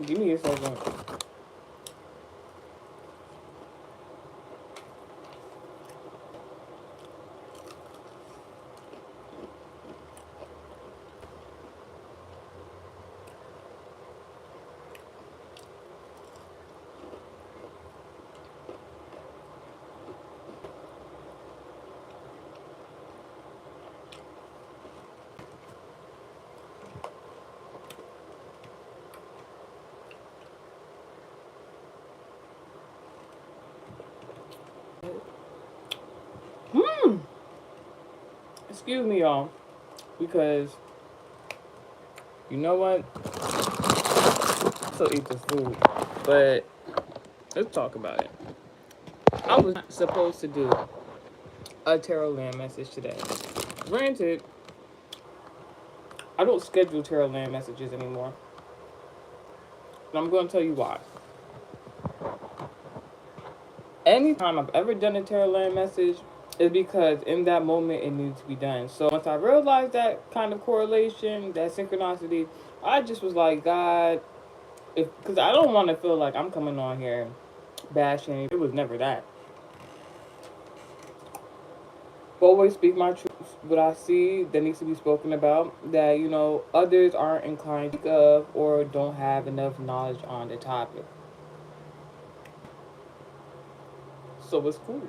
Give me a second. Hmm. Excuse me, y'all, because you know what? I still eat this food, but let's talk about it. I was not supposed to do a tarot land message today. Granted, I don't schedule tarot land messages anymore, and I'm going to tell you why. Anytime I've ever done a tarot land message is because in that moment it needs to be done. So once I realized that kind of correlation, that synchronicity, I just was like, God, if because I don't want to feel like I'm coming on here bashing. It was never that. Always speak my truth. What I see that needs to be spoken about, that others aren't inclined to speak of or don't have enough knowledge on the topic. So it's cool.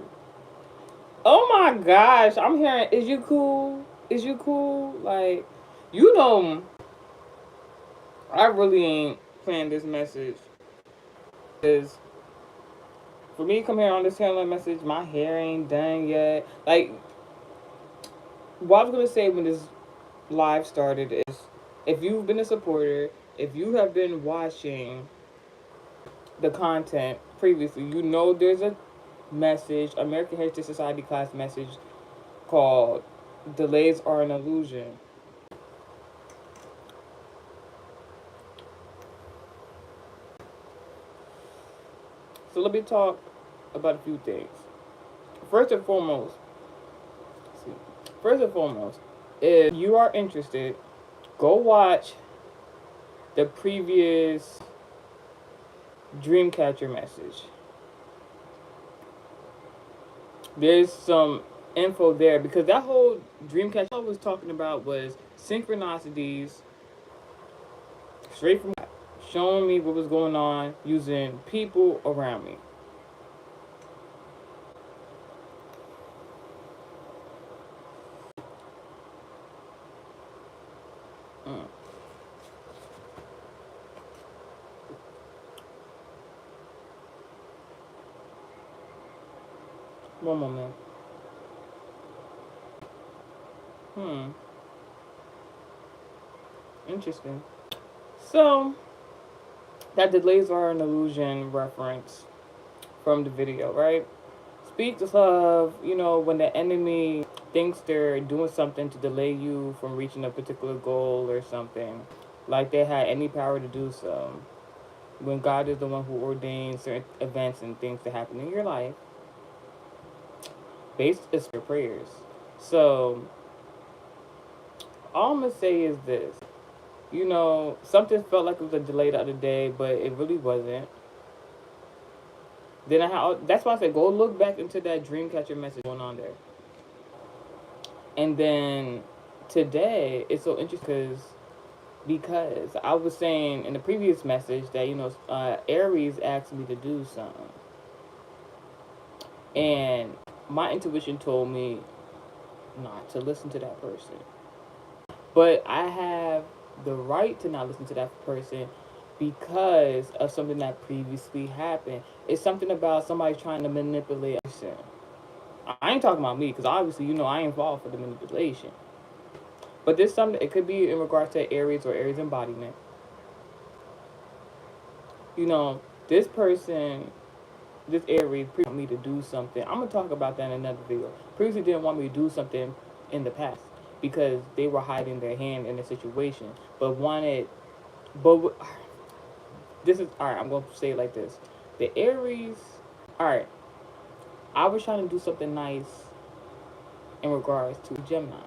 Oh my gosh, I'm hearing, is you cool? Is you cool? Like, you know, I really ain't planned this message. Because for me to come here on this handling message, my hair ain't done yet. Like, what I was going to say when this live started is if you've been a supporter, if you have been watching the content previously, you know there's a message, American Heritage Society class message called Delays Are an Illusion. So let me talk about a few things. First and foremost, first and foremost, if you are interested, go watch the previous Dreamcatcher message. There's some info there because that whole Dreamcatcher I was talking about was synchronicities straight from God, showing me what was going on using people around me. Mm. One moment. Hmm. Interesting. So, that delays are an illusion reference from the video, right? Speaks of, when the enemy thinks they're doing something to delay you from reaching a particular goal or something, like they had any power to do so. When God is the one who ordains certain events and things to happen in your life, based on your prayers. So, all I'm going to say is this. Something felt like it was a delay the other day, but it really wasn't. That's why I said go look back into that Dreamcatcher message going on there. And then today it's so interesting because I was saying in the previous message that Aries asked me to do something, and my intuition told me not to listen to that person. But I have the right to not listen to that person because of something that previously happened. It's something about somebody trying to manipulate a person. I ain't talking about me because obviously I ain't involved for the manipulation. But there's something, it could be in regards to Aries or Aries embodiment. This person, this Aries, want me to do something. I'm going to talk about that in another video. Previously didn't want me to do something in the past because they were hiding their hand in the situation. But this is, alright, I'm going to say it like this. The Aries, alright, I was trying to do something nice in regards to Gemini.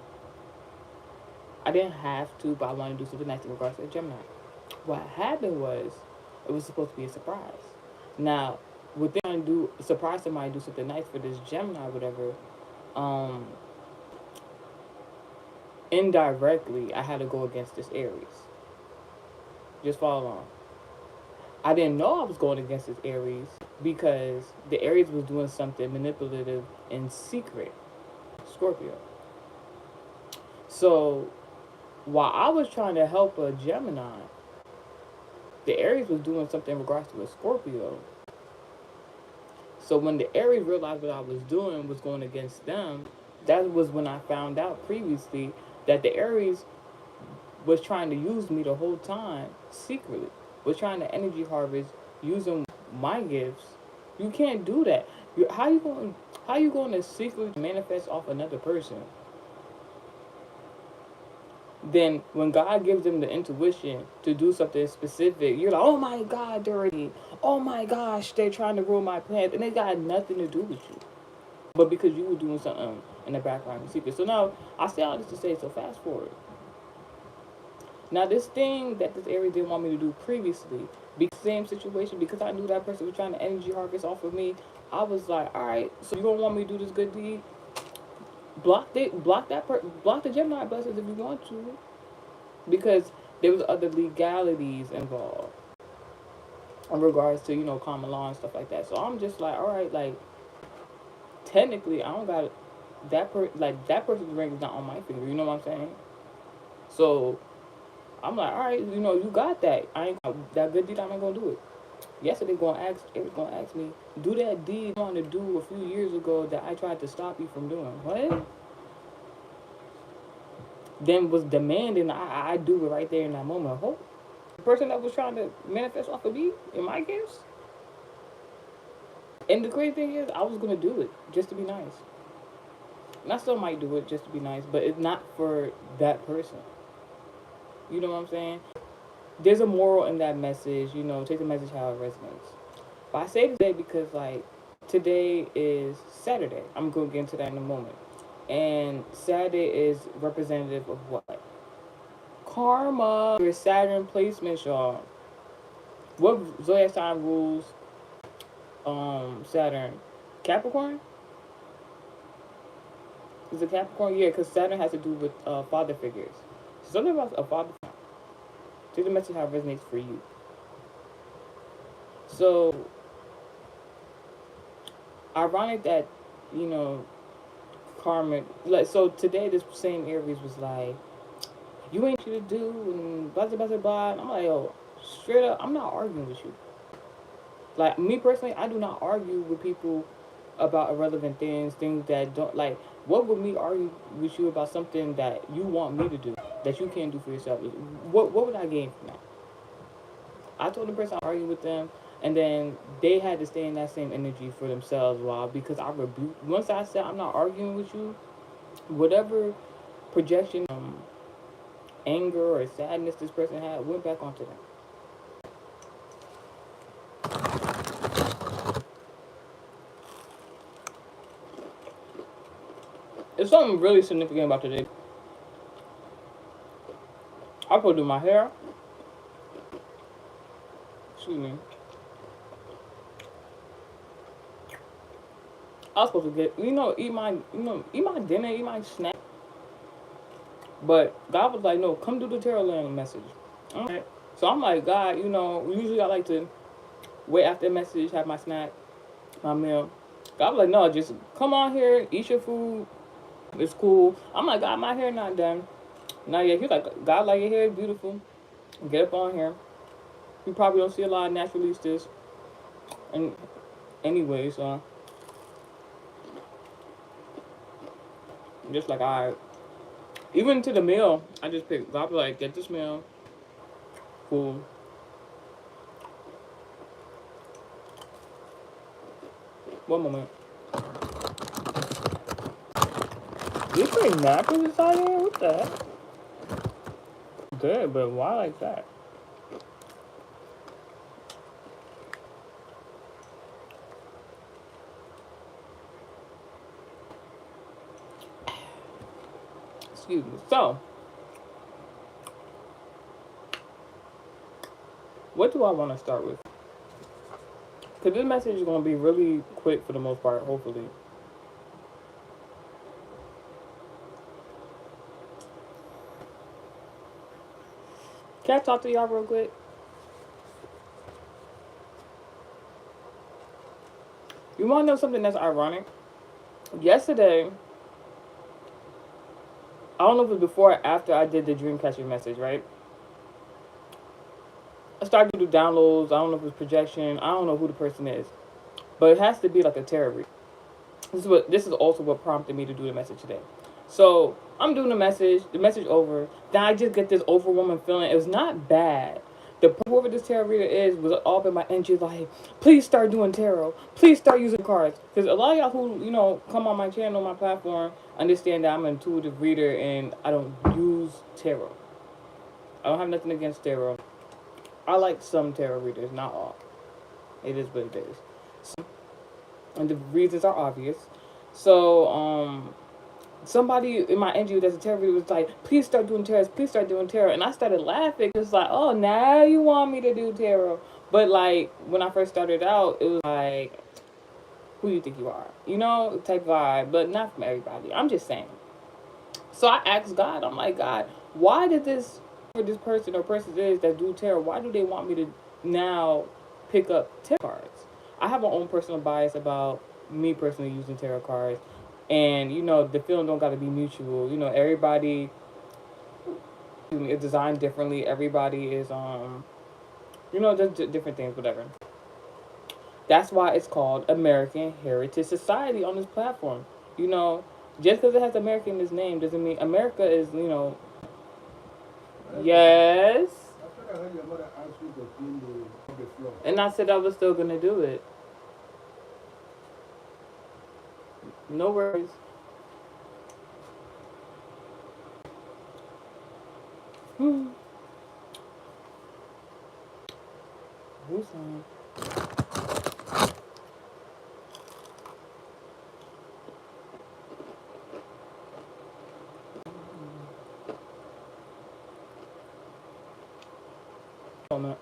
I didn't have to, but I wanted to do something nice in regards to Gemini. What happened was, It was supposed to be a surprise. Now, with them trying to do surprise somebody, do something nice for this Gemini, whatever. Um, Indirectly, I had to go against this Aries. Just follow along. I didn't know I was going against this Aries because the Aries was doing something manipulative in secret. Scorpio. So while I was trying to help a Gemini, the Aries was doing something in regards to a Scorpio. So when the Aries realized what I was doing was going against them, that was when I found out previously that the Aries was trying to use me the whole time secretly. Was trying to energy harvest using my gifts. You can't do that. How you going to secretly manifest off another person? Then when God gives them the intuition to do something specific, you're like, oh my God, they're ready. Oh my gosh, they're trying to ruin my plans, and they got nothing to do with you. But because you were doing something in the background in secret. So now I say all this to say, so fast forward. Now this thing that this Aries didn't want me to do previously, same situation, because I knew that person was trying to energy harvest off of me, I was like, all right, so you don't want me to do this good deed? Block the Gemini blessings if you want to, because there was other legalities involved in regards to common law and stuff like that. So I'm just like, all right, like technically I don't got that person's ring is not on my finger. You know what I'm saying? So I'm like, all right, you got that. I ain't that good deed. I'm not gonna do it. Yesterday, it was gonna ask me, do that deed I wanted to do a few years ago that I tried to stop you from doing. What? Then was demanding I do it right there in that moment. Hope the person that was trying to manifest off of me in my gifts. And the crazy thing is, I was gonna do it just to be nice. And I still might do it just to be nice, but it's not for that person. You know what I'm saying? There's a moral in that message. Take the message how it resonates. But I say today because today is Saturday. I'm gonna get into that in a moment. And Saturday is representative of what? Karma. Your Saturn placements, y'all. What zodiac sign rules Saturn? Capricorn? Is it Capricorn? Yeah, because Saturn has to do with father figures. So something about a father. Take the message how it resonates for you. So ironic that karma, so today this same Aries was like, you ain't shit to do and blah blah blah blah. And I'm like, yo, straight up, I'm not arguing with you. Like me personally, I do not argue with people about irrelevant things that don't like. What would me argue with you about something that you want me to do that you can't do for yourself? What would I gain from that? I told the person I argued with them, and then they had to stay in that same energy for themselves. While because I rebuked. Once I said I'm not arguing with you, whatever projection, anger or sadness this person had went back onto them. It's something really significant about today. I put do my hair. Excuse me. I was supposed to get, eat my dinner, eat my snack. But God was like, no, come do the tarot land message. Alright. So I'm like, God, usually I like to wait after the message, have my snack, my meal. God was like, no, just come on here, eat your food. It's cool. I'm like, God, my hair not done. Not yet. He's like, God, like your hair is beautiful. Get up on here. You probably don't see a lot of naturalistas. And anyway, so just like even to the meal, I just picked. God was like, get this meal. Cool. One moment. These pretty napkins inside here? What the heck? Good, but why like that? Excuse me. So, what do I want to start with? Because this message is going to be really quick for the most part, hopefully. Can I talk to y'all real quick? You want to know something that's ironic? Yesterday, I don't know if it was before or after I did the Dreamcatcher message, right? I started to do downloads. I don't know if it was projection. I don't know who the person is. But it has to be like a tarot read. This is also what prompted me to do the message today. So I'm doing the message over. Then I just get this overwhelming feeling. It was not bad. Whoever this tarot reader is was all up in my energy, like, please start doing tarot. Please start using cards. Because a lot of y'all who, come on my channel, my platform, understand that I'm an intuitive reader and I don't use tarot. I don't have nothing against tarot. I like some tarot readers, not all. It is what it is. And the reasons are obvious. So, somebody in my energy that's a tarot reader was like, please start doing tarot, please start doing tarot. And I started laughing. It's like, oh, now you want me to do tarot. But like, when I first started out, it was like, who do you think you are? Type vibe, but not from everybody. I'm just saying. So I asked God, I'm like, God, why did this person or persons is that do tarot, why do they want me to now pick up tarot cards? I have my own personal bias about me personally using tarot cards. And, the feeling don't got to be mutual. Everybody is designed differently. Everybody is, just different things, whatever. That's why it's called American Heritage Society on this platform. Just because it has American in its name doesn't mean America is. Yes. I heard your mother asked you to clean the floor. And I said I was still going to do it. No worries. Who's on? Oh, no.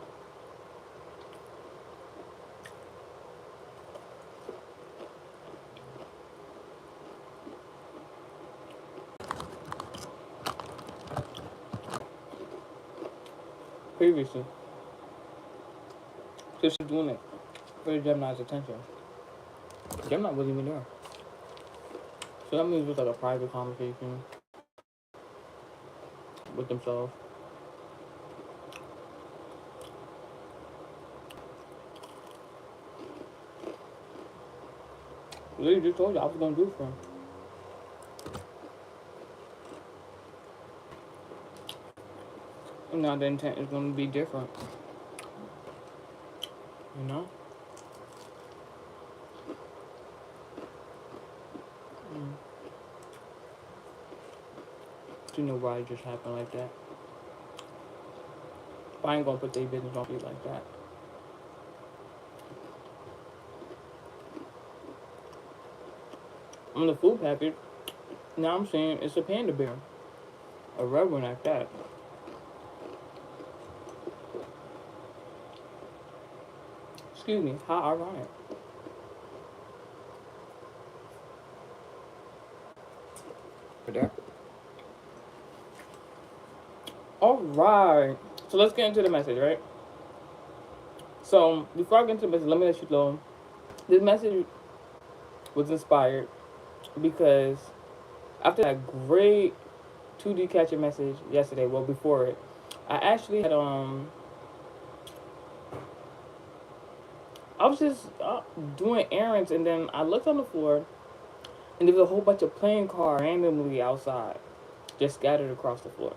Previously. So she's doing it for the Gemini's attention. Gemini wasn't even there. So that means it was like a private conversation with themselves. Literally just told you I was gonna do it for him. And now the intent is gonna be different. You know? You know why it just happened like that. I ain't gonna put their business on me like that. On the food package, now I'm saying it's a panda bear. A red one like that. Excuse me, how ironic. Right there. Alright. So let's get into the message, right? So before I get into the message, let me let you know. This message was inspired because after that great 2D catcher message yesterday, well before it, I actually had I was just doing errands, and then I looked on the floor, and there was a whole bunch of playing cards randomly outside, just scattered across the floor.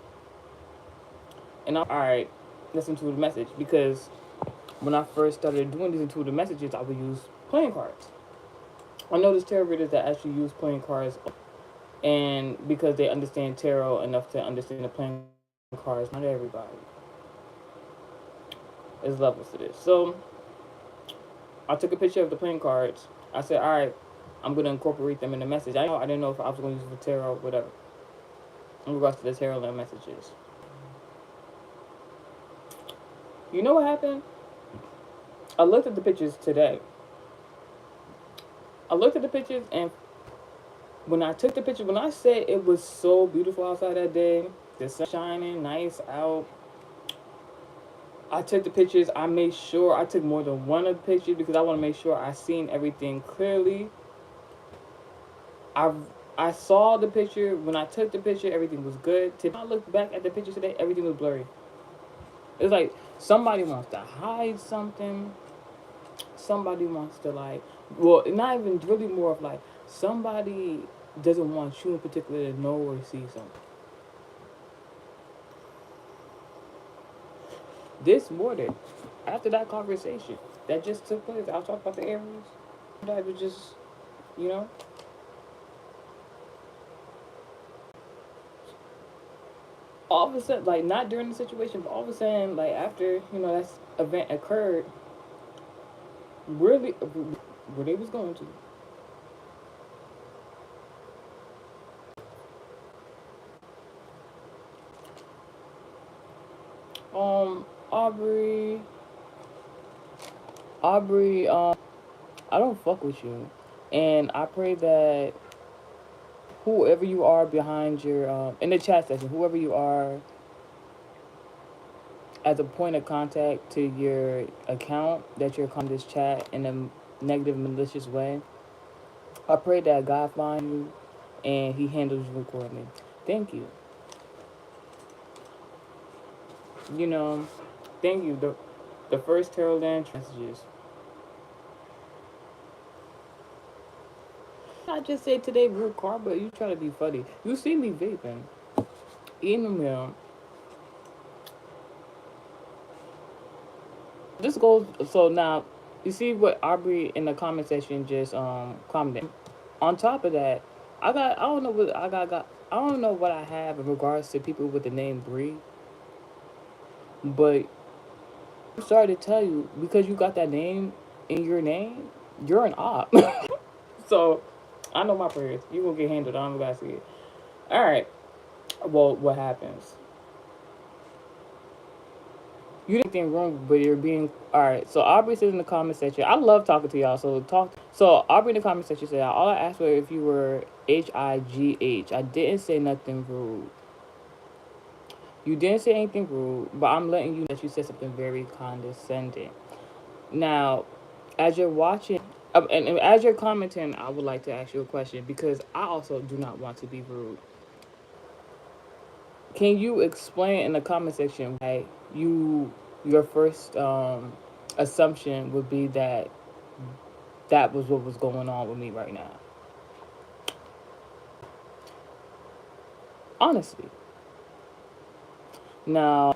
And I'm alright, listen to the message, because when I first started doing these intuitive messages, I would use playing cards. I know there's tarot readers that actually use playing cards, and because they understand tarot enough to understand the playing cards, not everybody. There's levels to this. So I took a picture of the playing cards. I said, all right, I'm going to incorporate them in the message. I didn't know if I was going to use it for tarot, whatever, in regards to the tarot and messages. You know what happened? I looked at the pictures today, I looked at the pictures, and when I took the picture, when I said it was so beautiful outside that day, the sun shining, nice out. I took the pictures. I made sure I took more than one of the pictures because I want to make sure I seen everything clearly. I I saw the picture when I took the picture. Everything was good. When I look back at the picture today, everything was blurry. It's like somebody wants to hide something. Somebody wants to like, well, not even really more of like somebody doesn't want you in particular to know or see something. This morning, after that conversation that just took place, I was talking about the Aries. That was just, you know, all of a sudden, like not during the situation, but all of a sudden, like after that event occurred, really, where they was going to. Aubrey, Aubrey, I don't fuck with you, and I pray that whoever you are behind your in the chat section, whoever you are as a point of contact to your account that you're calling this chat in a negative, malicious way, I pray that God finds you and He handles you accordingly. Thank you. You know, thank you. The first tarot land messages. I just say today real car, but you try to be funny. You see me vaping, eating a meal. This goes so now. You see what Aubrey in the comment section just commented. On top of that, I don't know what I don't know what I have in regards to people with the name Bree, but I'm sorry to tell you because you got that name in your name, you're an op. So I know my prayers. You gonna get handled. I'm gonna see it. All right. Well, what happens? You didn't think wrong, but you're being all right. So Aubrey says in the comment section, I love talking to y'all. So talk. So Aubrey in the comment section said, all I asked was if you were HIGH. I didn't say nothing rude. You didn't say anything rude, but I'm letting you know that you said something very condescending. Now, as you're watching, and as you're commenting, I would like to ask you a question because I also do not want to be rude. Can you explain in the comment section why your first assumption would be that that was what was going on with me right now? Honestly. Now,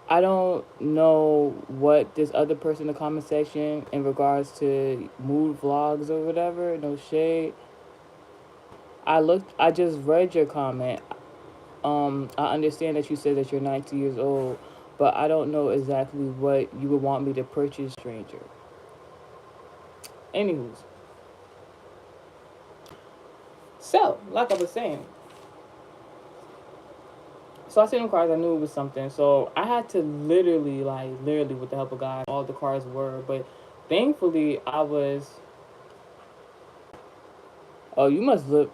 I don't know what this other person in the comment section in regards to mood vlogs or whatever, no shade. I just read your comment. I understand that you said that you're 90 years old, but I don't know exactly what you would want me to purchase, stranger. Anywho's. So, like I was saying, so I seen them cards. I knew it was something. So I had to literally, with the help of God, all the cards were. But thankfully, I was. Oh, you must live.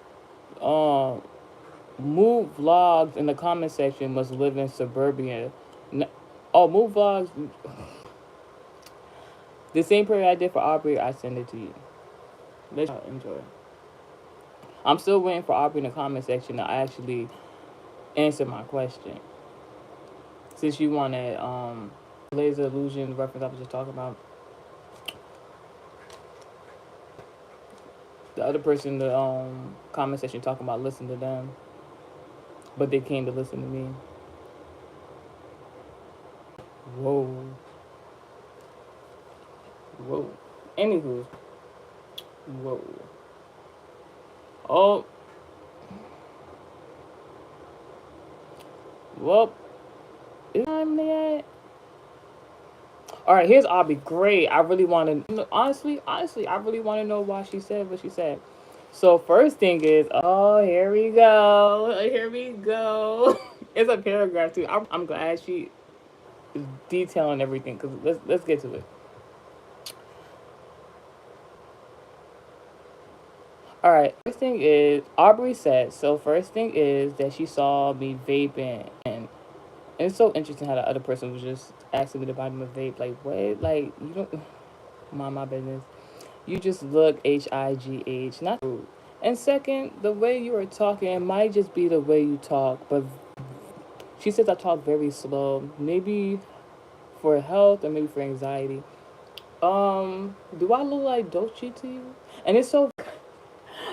Um, Move vlogs in the comment section must live in suburbia. Oh, move vlogs. The same prayer I did for Aubrey, I send it to you. Let y'all enjoy. I'm still waiting for Aubrey in the comment section to actually answer my question. Since you wanted laser illusion reference I was just talking about. The other person in the comment section talking about listening to them. But they came to listen to me. Whoa. Whoa. Anywho. Whoa. Oh. Well. Is time yet? Alright, here's Aubrey. Great. I really want to honestly, I really want to know why she said what she said. So first thing is, oh, here we go. Here we go. It's a paragraph too. I'm glad she detailing everything because let's get to it. All right. First thing is Aubrey said. So first thing is that she saw me vaping, and it's so interesting how the other person was just asking me to buy them a vape. Like what? Like you don't mind my business. You just look HIGH, not rude. And second, the way you are talking, it might just be the way you talk, but she says I talk very slow. Maybe for health or maybe for anxiety. Do I look like Dolce to you? And it's so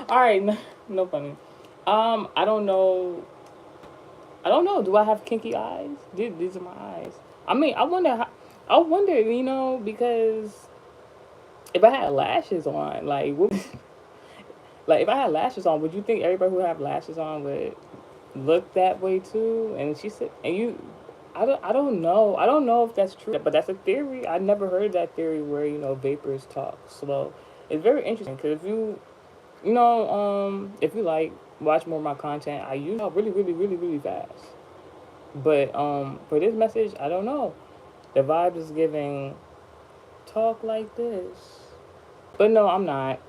all right, no, no funny. I don't know. I don't know. Do I have kinky eyes? These are my eyes. I mean, I wonder how. I wonder, because if I had lashes on, like, like if I had lashes on, would you think everybody who have lashes on would look that way too? And she said, and you, I don't know. I don't know if that's true, but that's a theory. I never heard that theory where vapors talk slow. It's very interesting because if you like watch more of my content, I use really, really, really, really fast. But for this message, I don't know. The vibe is giving talk like this. But no, I'm not.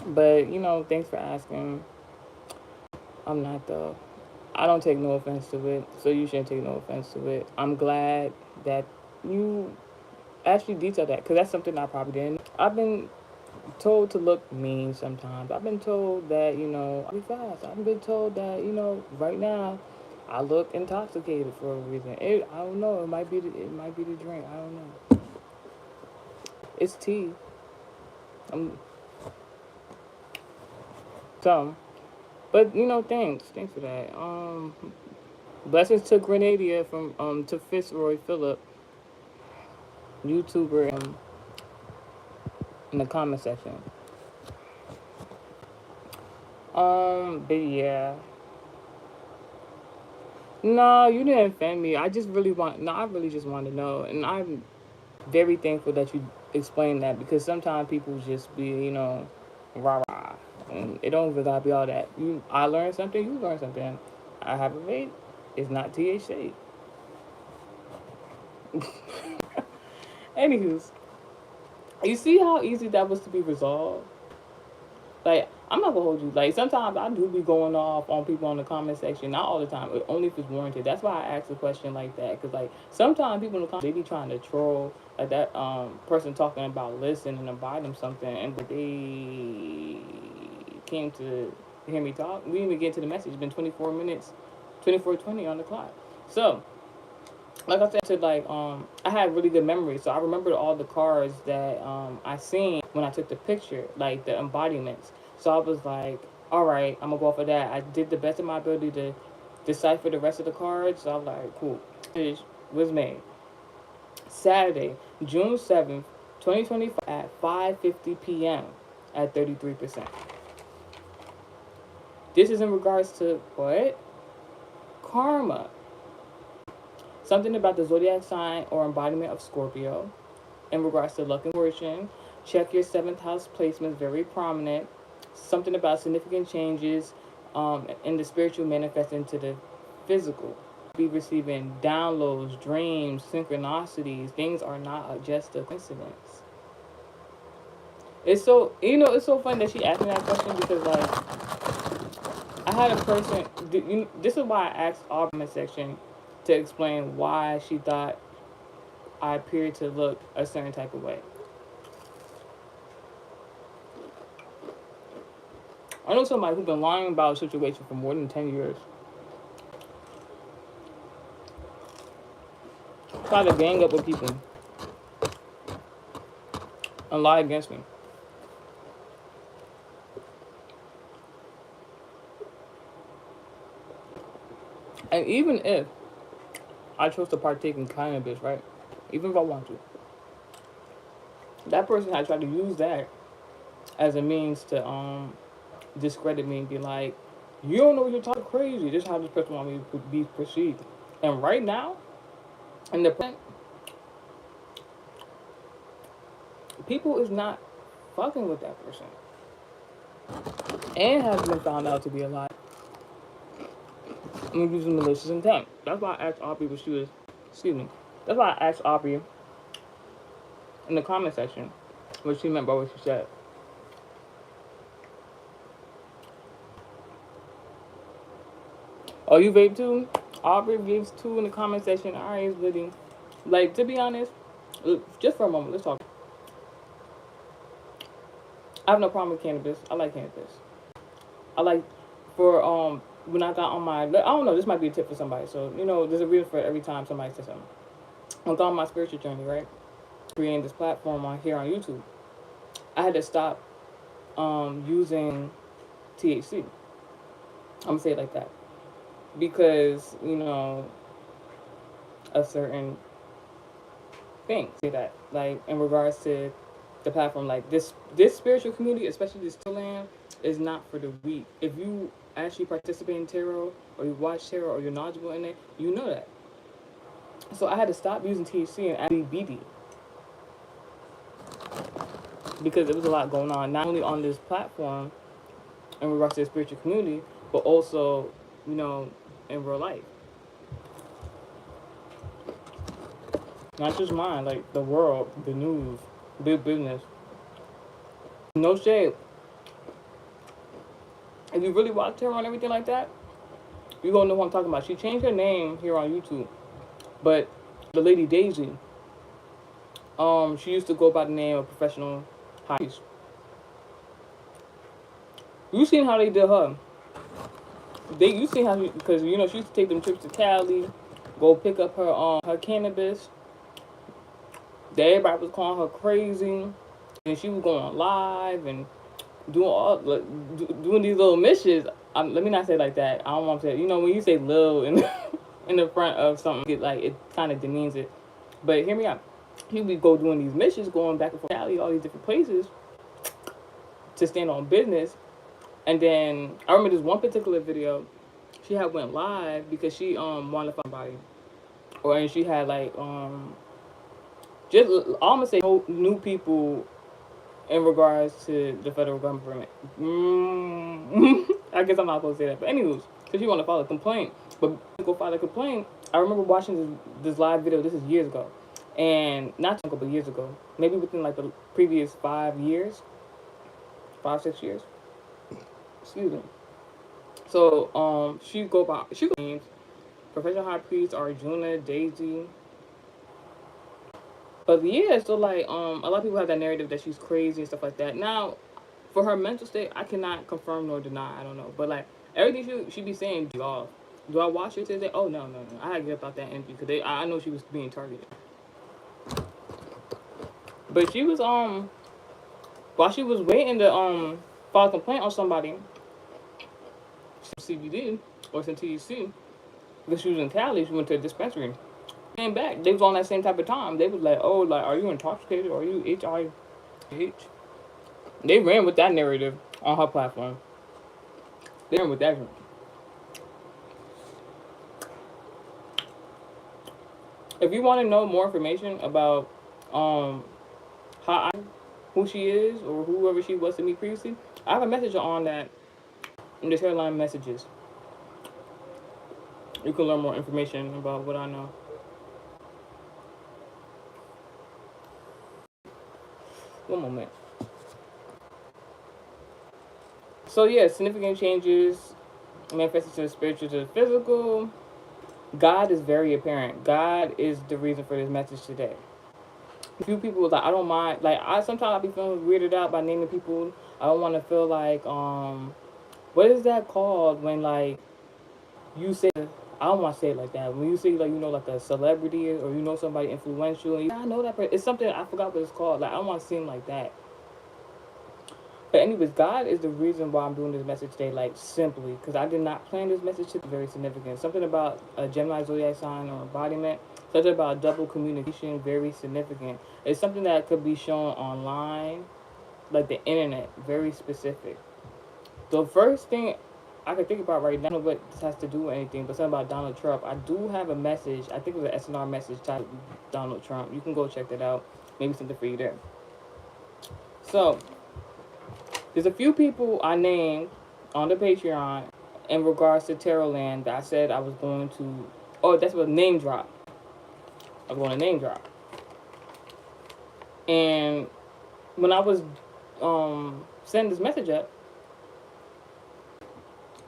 But thanks for asking. I'm not though. I don't take no offense to it, so you shouldn't take no offense to it. I'm glad that you actually detailed that because that's something I probably didn't. I've been told to look mean sometimes. I've been told that I'll be fast. I've been told that right now I look intoxicated for a reason. I don't know. It might be the drink. I don't know. It's tea. I'm some, but thanks for that. Blessings to Grenadia from to Fitzroy Phillip, YouTuber, in the comment section. But yeah. No, you didn't offend me. I just really want. No, I really just want to know, and I'm very thankful that you explained that because sometimes people just be, rah rah, and it don't really gotta be all that. I learned something. You learned something. I have a vape. It's not THC. Anywho's, you see how easy that was to be resolved. Like, I'm not gonna hold you. Like, sometimes I do be going off on people in the comment section. Not all the time, only if it's warranted. That's why I ask a question like that. Because, like, sometimes people in the comments, they be trying to troll. Like, that person talking about listening and buy them something. And they came to hear me talk. We didn't even get to the message. It's been 24 minutes, 24:20 on the clock. So, like I said, like I had really good memory, so I remembered all the cards that I seen when I took the picture, like the embodiments. So I was like, all right, I'm gonna go for that. I did the best of my ability to decipher the rest of the cards. So I was like, cool. It was made Saturday, June 7th, 2025 at 5:50 p.m. at 33%. This is in regards to what? Karma. Something about the zodiac sign or embodiment of Scorpio. In regards to luck and fortune, check your seventh house placement, very prominent. Something about significant changes in the spiritual manifest into the physical. Be receiving downloads, dreams, synchronicities. Things are not just a coincidence. It's so it's so funny that she asked me that question because I had a person. This is why I asked our comment section to explain why she thought I appeared to look a certain type of way. I know somebody who's been lying about a situation for more than 10 years. Try to gang up with people and lie against me. And even if I chose to partake in cannabis, right? Even if I want to, that person had tried to use that as a means to discredit me and be like, you don't know what you're talking crazy. This is how this person want me to be perceived. And right now, in the present, people is not fucking with that person. And has been found out to be a lie. I'm using malicious intent. That's why I asked all people shooters, excuse me, That's why I asked Aubrey in the comment section what she meant by what she said. Oh, you vape too? Aubrey vapes too in the comment section. Alright, it's goody. Like, to be honest, just for a moment, let's talk. I have no problem with cannabis. I like cannabis. I like for when I got on my, I don't know, this might be a tip for somebody. So there's a reason for every time somebody says something. I'm going on my spiritual journey, right? Creating this platform on here on YouTube. I had to stop using THC. I'm gonna say it like that because a certain thing. Say that like in regards to the platform, like this spiritual community, especially this Pslam, is not for the weak. If you actually participate in tarot or you watch tarot or you're knowledgeable in it, you know that. So I had to stop using THC and actually BD because there was a lot going on, not only on this platform in regards to the spiritual community, but also, in real life. Not just mine, like the world, the news, big business. No shade. If you really watch tarot and everything like that, you're gonna know what I'm talking about. She changed her name here on YouTube, but the lady Daisy, she used to go by the name of professional high priest. You seen how they did her? You seen how because she used to take them trips to Cali, go pick up her cannabis. Everybody was calling her crazy, and she was going live and doing these little missions. Let me not say it like that. I don't want to say when you say "lil" in in the front of something, it kind of demeans it. But hear me out. He would go doing these missions, going back and forth, Cali, all these different places to stand on business. And then I remember this one particular video. She had went live because she wanted to find somebody, and she had just I'm gonna say new people in regards to the federal government. I guess I'm not supposed to say that, but anyways, because she wanted to file a complaint, but go file a complaint. I remember watching this live video. This is years ago, and not a couple years ago, maybe within like the previous 5 years, 5-6 years. Excuse me. So she names Professional High Priest Arjuna Daisy. But yeah, so a lot of people have that narrative that she's crazy and stuff like that. Now, for her mental state, I cannot confirm nor deny. I don't know, but everything she be saying be off. Do I watch her today? Oh no. I had to get about that energy because I know she was being targeted. But she was while she was waiting to file a complaint on somebody, some CBD or some THC, because she was in Cali, she went to a dispensary. Came back, they was on that same type of time. They was like, oh, are you intoxicated? Or are you HIH? They ran with that narrative on her platform. They ran with that. If you want to know more information about who she is or whoever she was to me previously, I have a message on that in the hairline messages. You can learn more information about what I know. One moment. So yeah, significant changes manifested to the spiritual to the physical. God is very apparent. God is the reason for this message today. A few people was like, I don't mind. Sometimes I be feeling weirded out by naming people. I don't want to feel like what is that called when you say, I don't want to say it like that. When you say like a celebrity or somebody influential, I know that person. It's something I forgot what it's called. I don't want to seem like that. But anyways, God is the reason why I'm doing this message today, simply, because I did not plan this message to be very significant. Something about a Gemini zodiac sign or embodiment, something about double communication, very significant. It's something that could be shown online, like the internet, very specific. The first thing I can think about right now, I don't know what this has to do with anything, but something about Donald Trump. I do have a message, I think it was an SNR message titled Donald Trump. You can go check that out. Maybe something for you there. So, there's a few people I named on the Patreon in regards to Tarot Land that I said I was going to, that's what name drop. I'm going to name drop. And when I was sending this message up,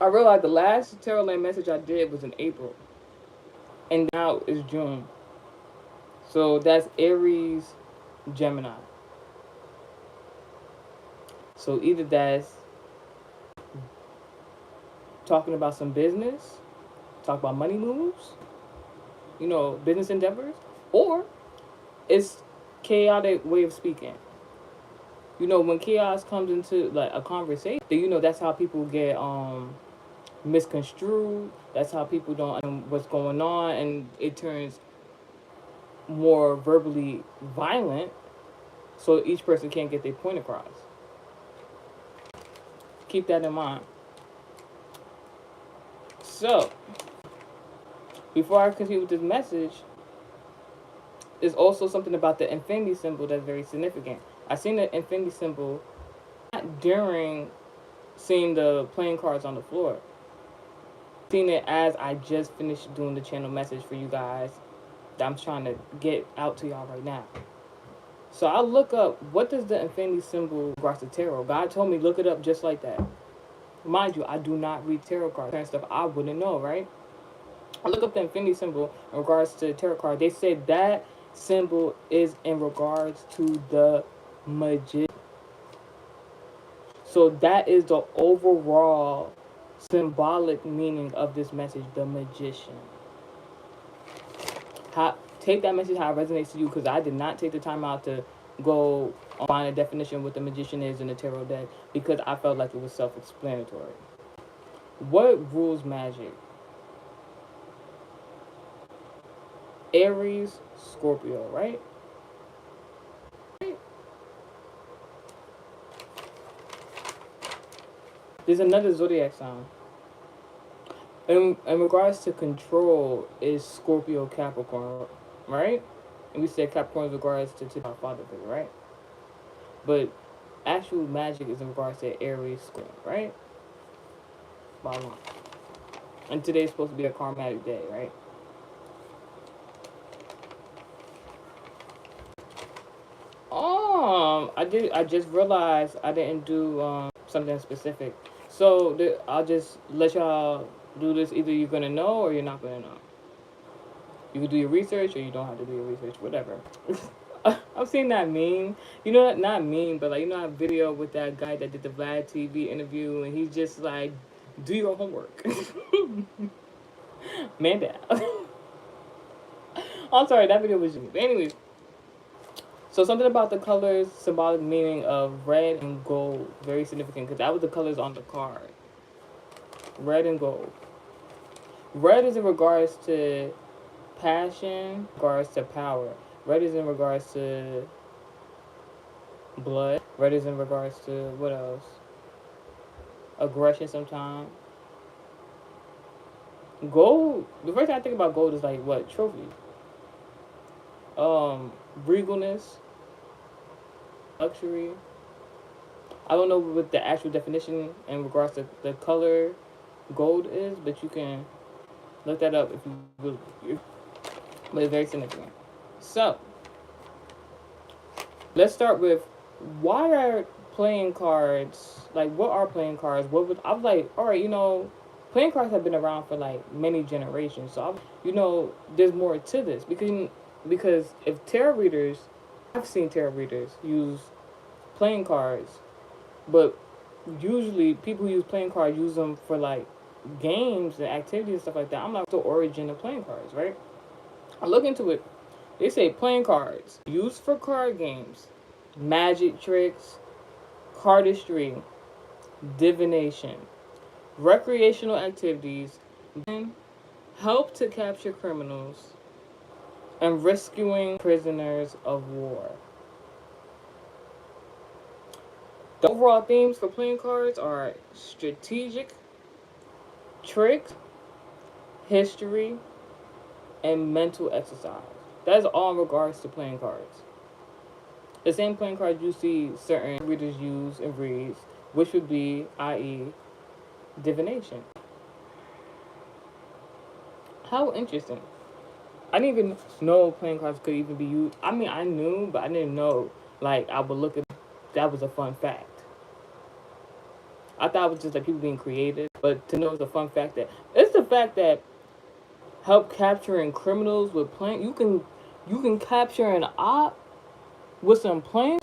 I realized the last tarot land message I did was in April, and now it's June. So that's Aries, Gemini. So either that's talking about some business, talk about money moves, business endeavors, or it's chaotic way of speaking. When chaos comes into like a conversation, then that's how people get misconstrued. That's how people don't understand what's going on, and it turns more verbally violent, so each person can't get their point across. Keep that in mind. So, before I continue with this message, there's also something about the infinity symbol that's very significant. I seen the infinity symbol not during seeing the playing cards on the floor. Seen it as I just finished doing the channel message for you guys that I'm trying to get out to y'all right now. So I look up, what does the infinity symbol regards to tarot? God told me look it up just like that. Mind you, I do not read tarot cards and stuff. I wouldn't know, right? I look up the infinity symbol in regards to tarot card. They said that symbol is in regards to the magician. So that is the overall symbolic meaning of this message, the magician. Take that message how it resonates to you, because I did not take the time out to go find a definition what the magician is in the tarot deck, because I felt like it was self-explanatory. What rules magic? Aries, Scorpio, right? There's another zodiac sign. In regards to control, is Scorpio, Capricorn, right? And we said Capricorn in regards to our father figure, right? But actual magic is in regards to Aries, Scorpio, right? Bottom line. And today's supposed to be a karmatic day, right? I just realized I didn't do something specific. So I'll just let y'all do this. Either you're gonna know or you're not gonna know. You can do your research or you don't have to do your research. Whatever. I've seen that meme. Not meme, but like that video with that guy that did the Vlad TV interview, and he's just like, do your homework. Man down. I'm sorry, that video was just. Anyways. So something about the colors, symbolic meaning of red and gold, very significant, because that was the colors on the card. Red and gold. Red is in regards to passion, regards to power. Red is in regards to blood. Red is in regards to what else? Aggression sometimes. Gold, the first thing I think about gold is like what? Trophy. Regalness. Luxury. I don't know what the actual definition in regards to the color gold is, but you can look that up if you will. But it's very significant. So, let's start with, why are playing cards, like what are playing cards? I'm like, all right, playing cards have been around for like many generations. So, there's more to this, because if tarot readers, I've seen tarot readers use playing cards, but usually people who use playing cards use them for like games and activities and stuff like that. I'm like, the origin of playing cards, right? I look into it. They say playing cards used for card games, magic tricks, cardistry, divination, recreational activities, and help to capture criminals, and rescuing prisoners of war. The overall themes for playing cards are strategic, tricks, history, and mental exercise. That is all in regards to playing cards. The same playing cards you see certain readers use and reads, which would be, i.e., divination. How interesting. I didn't even know playing cards could even be used. I mean, I knew, but I didn't know. Like, I would look at that was a fun fact. I thought it was just like people being creative, but to know it's a fun fact that it's the fact that help capturing criminals with playing. You can capture an op with some playing.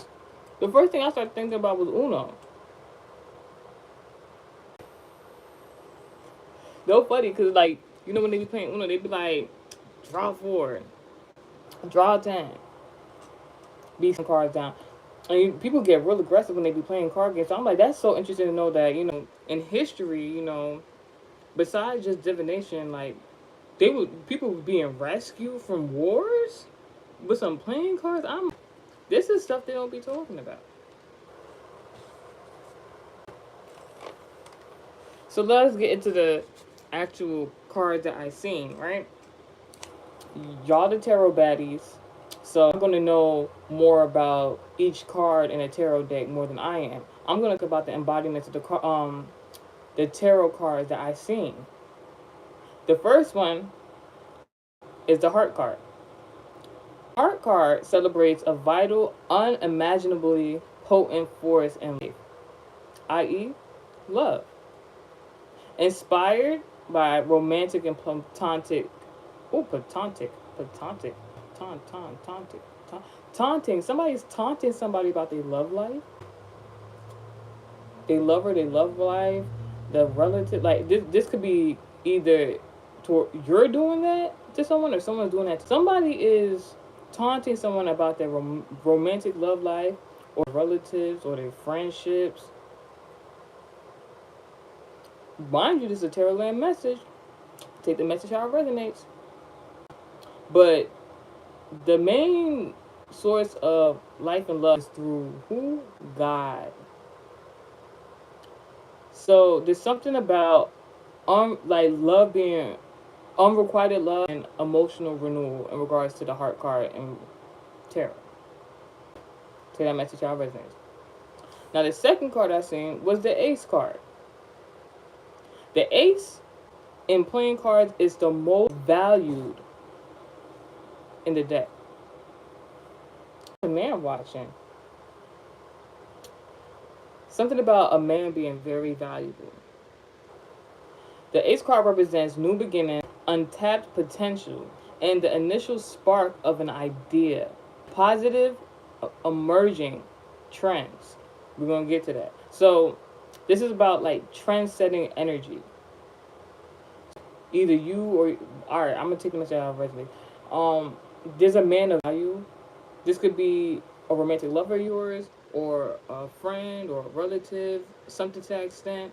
The first thing I started thinking about was Uno. No funny, cause like when they be playing Uno, they be like draw 4, draw 10, beat some cards down. And people get real aggressive when they be playing card games. So I'm like, that's so interesting to know that in history, besides just divination, like people were being rescued from wars with some playing cards. This is stuff they don't be talking about. So let's get into the actual cards that I seen, right? Y'all the tarot baddies. So I'm going to know more about each card in a tarot deck more than I am. I'm going to talk about the embodiments of the tarot cards that I seen. The first one is the heart card. Heart card celebrates a vital, unimaginably potent force in life, i.e., love. Inspired by romantic and platonic, taunting. Somebody's taunting somebody about their love life. They love her, they love life, the relative. Like this could be either you're doing that to someone or someone's doing that. Somebody is taunting someone about their romantic love life or relatives or their friendships. Mind you, this is a tarot land message. Take the message how it resonates. But the main source of life and love is through who? God. So there's something about like love being unrequited love and emotional renewal in regards to the heart card and tarot. Take that message how it resonates. Now the second card I seen was the ace card. The ace in playing cards is the most valued in the deck. A man watching. Something about a man being very valuable. The ace card represents new beginning, untapped potential, and the initial spark of an idea. Positive, emerging trends. We're going to get to that. So, this is about like trend setting energy. Either you or, alright, I'm going to take the message out of resume. There's a man of value. This could be a romantic lover of yours, or a friend, or a relative, something to that extent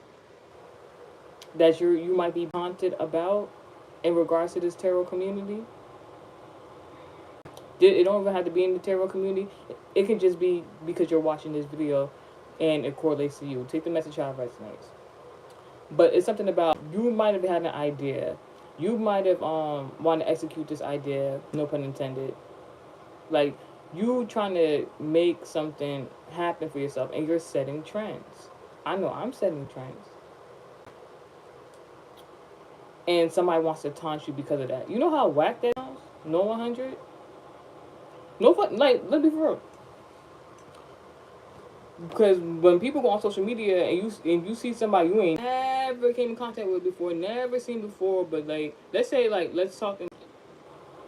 that you might be haunted about in regards to this tarot community. It don't even have to be in the tarot community. It can just be because you're watching this video and it correlates to you. Take the message how it resonates. But it's something about you might have had an idea. You might have wanted to execute this idea, no pun intended. Like you trying to make something happen for yourself and you're setting trends. I know I'm setting trends. And somebody wants to taunt you because of that. You know how whack that sounds? No 100? No fun. Like, let's be for real. Because when people go on social media and you see somebody you ain't never came in contact with before, never seen before, but like, let's say like, let's talk,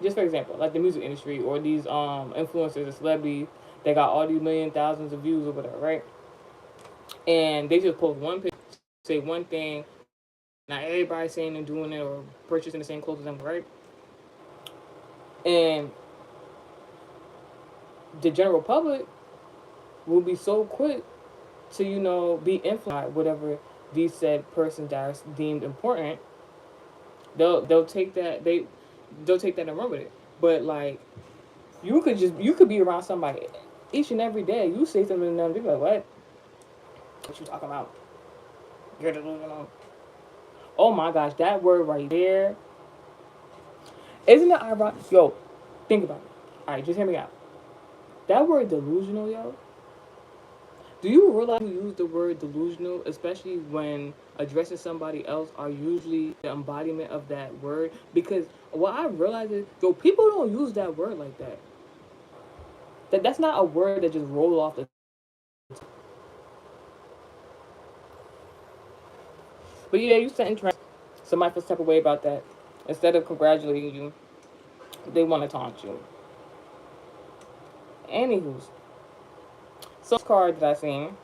just for example, like the music industry or these influencers or celebrities that got all these million thousands of views or whatever, right? And they just post one picture, say one thing. Not everybody's saying and doing it or purchasing the same clothes as them, right? And the general public will be so quick to, be influenced by whatever these said persons that are deemed important. They'll take that they'll take that and run with it. But like you could be around somebody each and every day. You say something to them, they be like, what? What you talking about? You're delusional. Oh my gosh, that word right there. Isn't it ironic? Yo, think about it. Alright, just hear me out. That word delusional, yo. Do you realize you use the word delusional, especially when addressing somebody else, are usually the embodiment of that word? Because what I realize is, yo, people don't use that word like that. That's not a word that just roll off the. But yeah, you sent interesting. Somebody feels type of way about that. Instead of congratulating you, they want to taunt you. Anywho's, so this card that I seen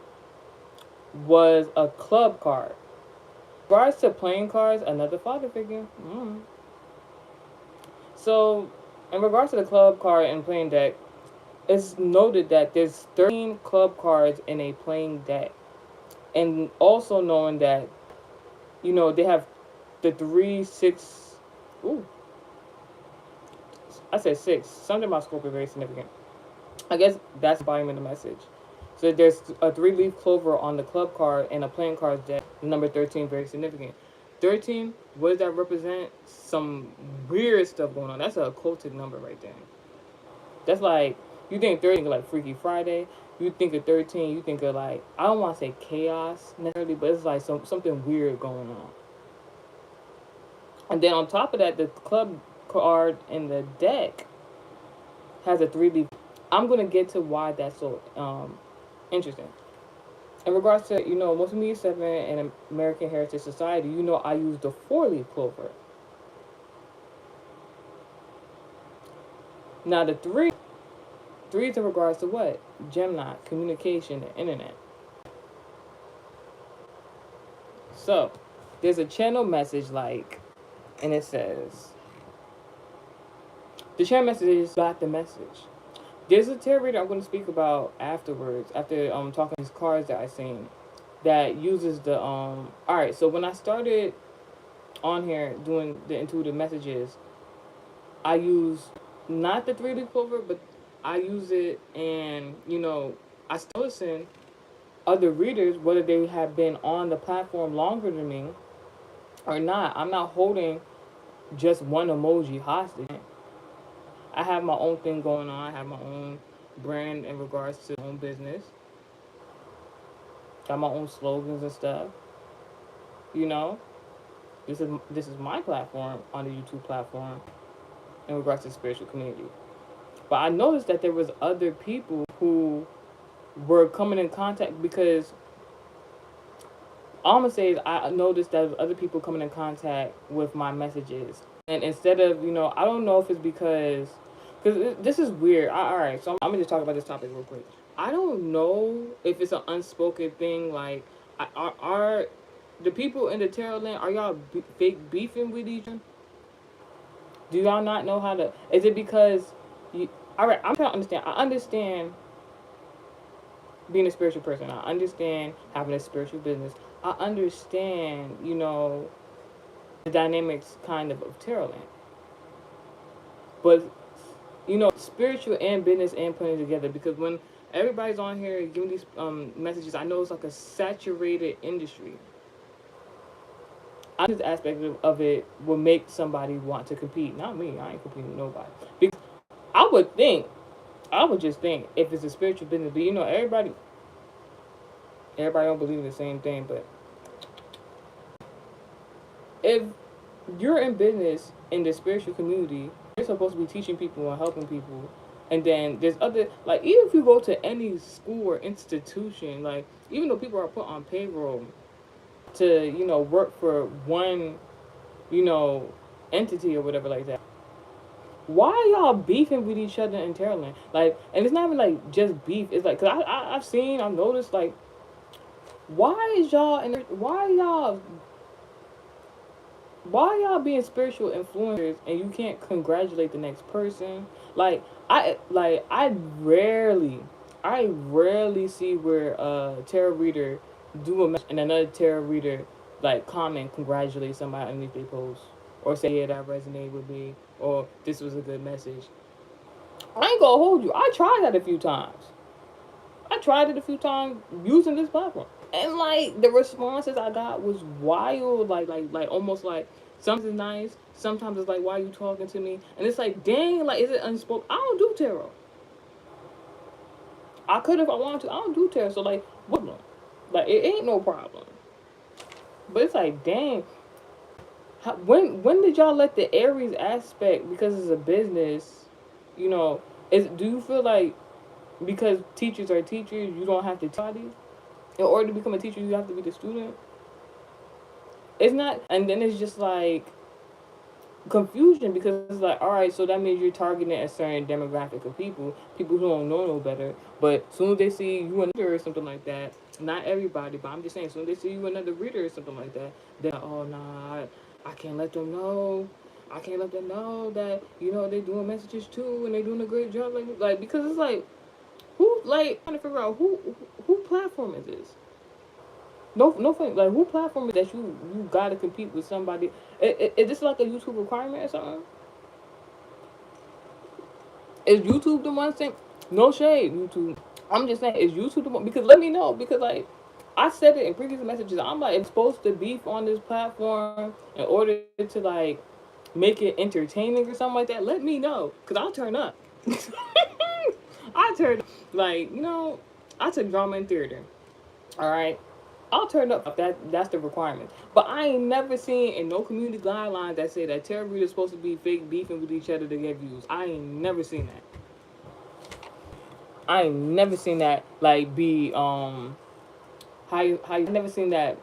was a club card. In regards to playing cards, another father figure. So, in regards to the club card and playing deck, it's noted that there's 13 club cards in a playing deck, and also knowing that they have the 3 6. Ooh, I said 6. Something about Scorpio very significant. I guess that's embodiment of the message. So there's a 3-leaf clover on the club card and a playing cards deck. Number 13 very significant. 13, what does that represent? Some weird stuff going on. That's a occultic number right there. That's like, you think 13 like Freaky Friday. You think of 13, you think of like, I don't want to say chaos necessarily, but it's like something weird going on. And then on top of that, the club card in the deck has a 3-leaf. I'm gonna get to why that's so interesting. In regards to Multimedia 7 and American Heritage Society, I use the 4-leaf clover. Now the three is in regards to what? Gemini, communication, the internet. So there's a channel message and it says the channel message is got the message. There's a tarot reader I'm going to speak about afterwards, after talking these cards that I seen, that uses the All right, so when I started on here doing the intuitive messages, I use not the 3-leaf clover, but I use it, and I still listen other readers, whether they have been on the platform longer than me or not. I'm not holding just one emoji hostage. I have my own thing going on. I have my own brand in regards to my own business. Got my own slogans and stuff. You know, this is my platform on the YouTube platform in regards to spiritual community. But I noticed that there was other people who were coming in contact, because all I'm gonna say is I noticed that other people coming in contact with my messages, and instead of I don't know if it's because this is weird. All right, so I'm gonna just talk about this topic real quick. I don't know if it's an unspoken thing. Like, are the people in the tarot land, are y'all fake beefing with each other? Do y'all not know how to? Is it because you? All right, I'm trying to understand. I understand being a spiritual person. I understand having a spiritual business. I understand, the dynamics kind of tarot land. But spiritual and business and putting it together, because when everybody's on here giving these messages, I know it's like a saturated industry. I think this aspect of it will make somebody want to compete. Not me. I ain't competing with nobody. Because I would just think if it's a spiritual business, but everybody don't believe in the same thing. But if you're in business in the spiritual community, you're supposed to be teaching people and helping people. And then there's other, like, even if you go to any school or institution, like, even though people are put on payroll to, work for one, you know, entity or whatever like that, why are y'all beefing with each other in Terraland? Like, and it's not even like just beef. It's like, cause I've noticed, like, why y'all being spiritual influencers and you can't congratulate the next person? Like, I rarely see where a tarot reader do a message and another tarot reader like comment congratulate somebody underneath their post, or say, yeah, that resonated with me, or this was a good message. I ain't gonna hold you. I tried that a few times. I tried it a few times using this platform, and like the responses I got was wild. Like almost like something's nice. Sometimes it's like, why are you talking to me? And it's like, dang, like, is it unspoken? I don't do tarot. I could if I wanted to. I don't do tarot. So like, What problem? Like it ain't no problem. But it's like, dang, when did y'all let the Aries aspect, because it's a business, you know, do you feel like because teachers are teachers, you don't have to study? In order to become a teacher, you have to be the student. It's not, and then it's just like confusion because it's like, all right, so that means you're targeting a certain demographic of people who don't know no better. But soon as they see you another or something like that, not everybody, but I'm just saying, soon as they see you another reader or something like that, they're like, oh nah, I can't let them know. I can't let them know that they're doing messages too and they're doing a great job, like because it's like who like trying to figure out who platform is this? No funny. Like, who platform is that you gotta compete with somebody? Is this like a YouTube requirement or something? Is YouTube the one saying no shade YouTube? I'm just saying, is YouTube the one? Because let me know, because like I said it in previous messages. I'm like, it's supposed to beef on this platform in order to like make it entertaining or something like that. Let me know, cause I'll turn up. I turn like I took drama in theater. All right, I'll turn up if that's the requirement. But I ain't never seen in no community guidelines that say that tarot readers supposed to be fake beefing with each other to get views. I ain't never seen that. I ain't never seen that like be how you never seen that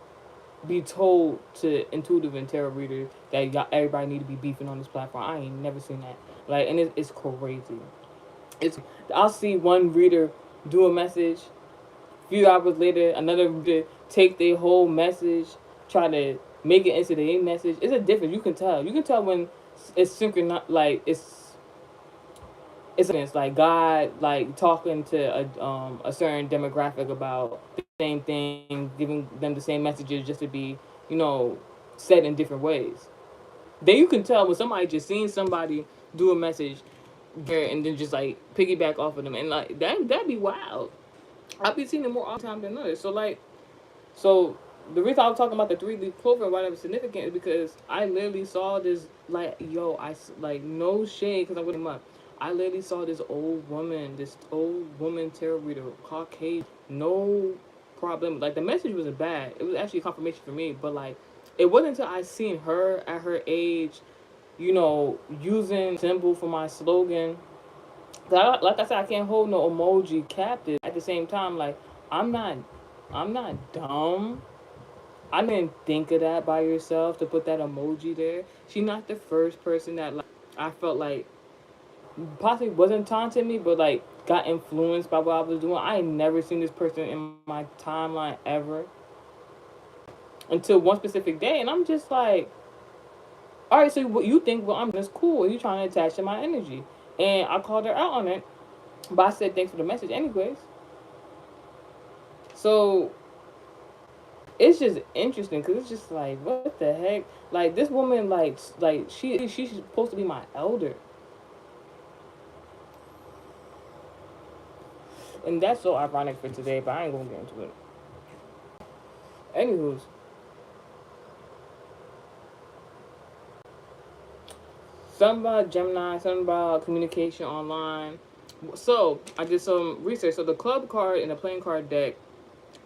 be told to intuitive and tarot readers that y'all everybody need to be beefing on this platform. I ain't never seen that. Like, and it's crazy. It's I'll see one reader do a message, few hours later, another reader take their whole message, try to make it into their message. It's a difference. You can tell. You can tell when it's synchronized. Like it's like God like talking to a certain demographic about the same thing, giving them the same messages just to be said in different ways. Then you can tell when somebody just seen somebody do a message there and then just like piggyback off of them, and like that'd be wild. I've been seeing it more all the time than others. So the reason I was talking about the 3 leaf clover and why that was significant is because I literally saw this, like, like, no shade because I'm with him up. I literally saw this old woman tarot reader, Caucasian, no problem. Like, the message wasn't bad. It was actually a confirmation for me, but like, it wasn't until I seen her at her age, using symbol for my slogan. Like I said, I can't hold no emoji captive. At the same time, like, I'm not, I'm not dumb. I didn't think of that by yourself to put that emoji there. She's not the first person that like I felt like possibly wasn't taunting me, but like got influenced by what I was doing. I ain't never seen this person in my timeline ever until one specific day, and I'm just like, all right, so what you think? Well, I'm just cool. You trying to attach to my energy, and I called her out on it, but I said thanks for the message, anyways. So it's just interesting because it's just like, what the heck? Like, this woman, like she's supposed to be my elder, and that's so ironic for today. But I ain't gonna get into it. Anywho's, something about Gemini, something about communication online. So I did some research. So the club card in the playing card deck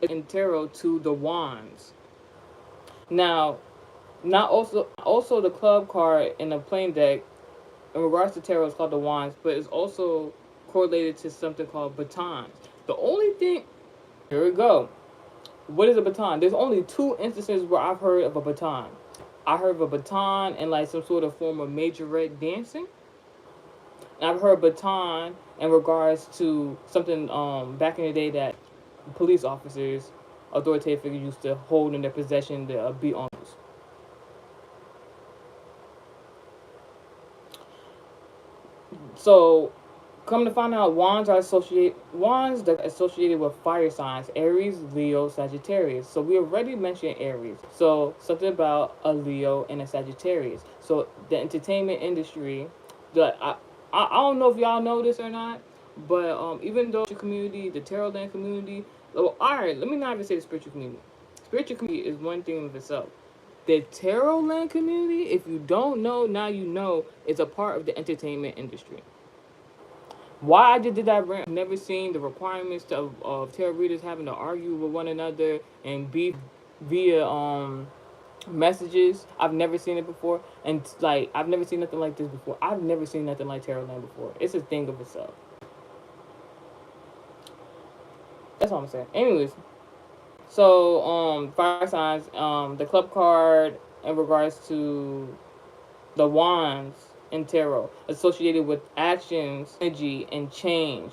is in tarot to the wands. Now, not also the club card in the playing deck in regards to tarot is called the wands, but it's also correlated to something called batons. The only thing, here we go. What is a baton? There's only 2 instances where I've heard of a baton. I heard of a baton in like some sort of form of majorette dancing. And I've heard baton in regards to something back in the day that police officers, authoritative figures used to hold in their possession to beat on. So, come to find out, wands that are associated with fire signs: Aries, Leo, Sagittarius. So we already mentioned Aries. So something about a Leo and a Sagittarius. So the entertainment industry, I don't know if y'all know this or not, but even though the community, the tarot land community, well, all right, let me not even say the spiritual community. Spiritual community is one thing of itself. The tarot land community, if you don't know, now you know, is a part of the entertainment industry. Why I just did that rant? I've never seen the requirements of tarot readers having to argue with one another and beef via messages. I've never seen it before, and like I've never seen nothing like this before. I've never seen nothing like tarot land before. It's a thing of itself. That's all I'm saying. Anyways, so fire signs. The club card in regards to the wands in tarot associated with actions, energy, and change,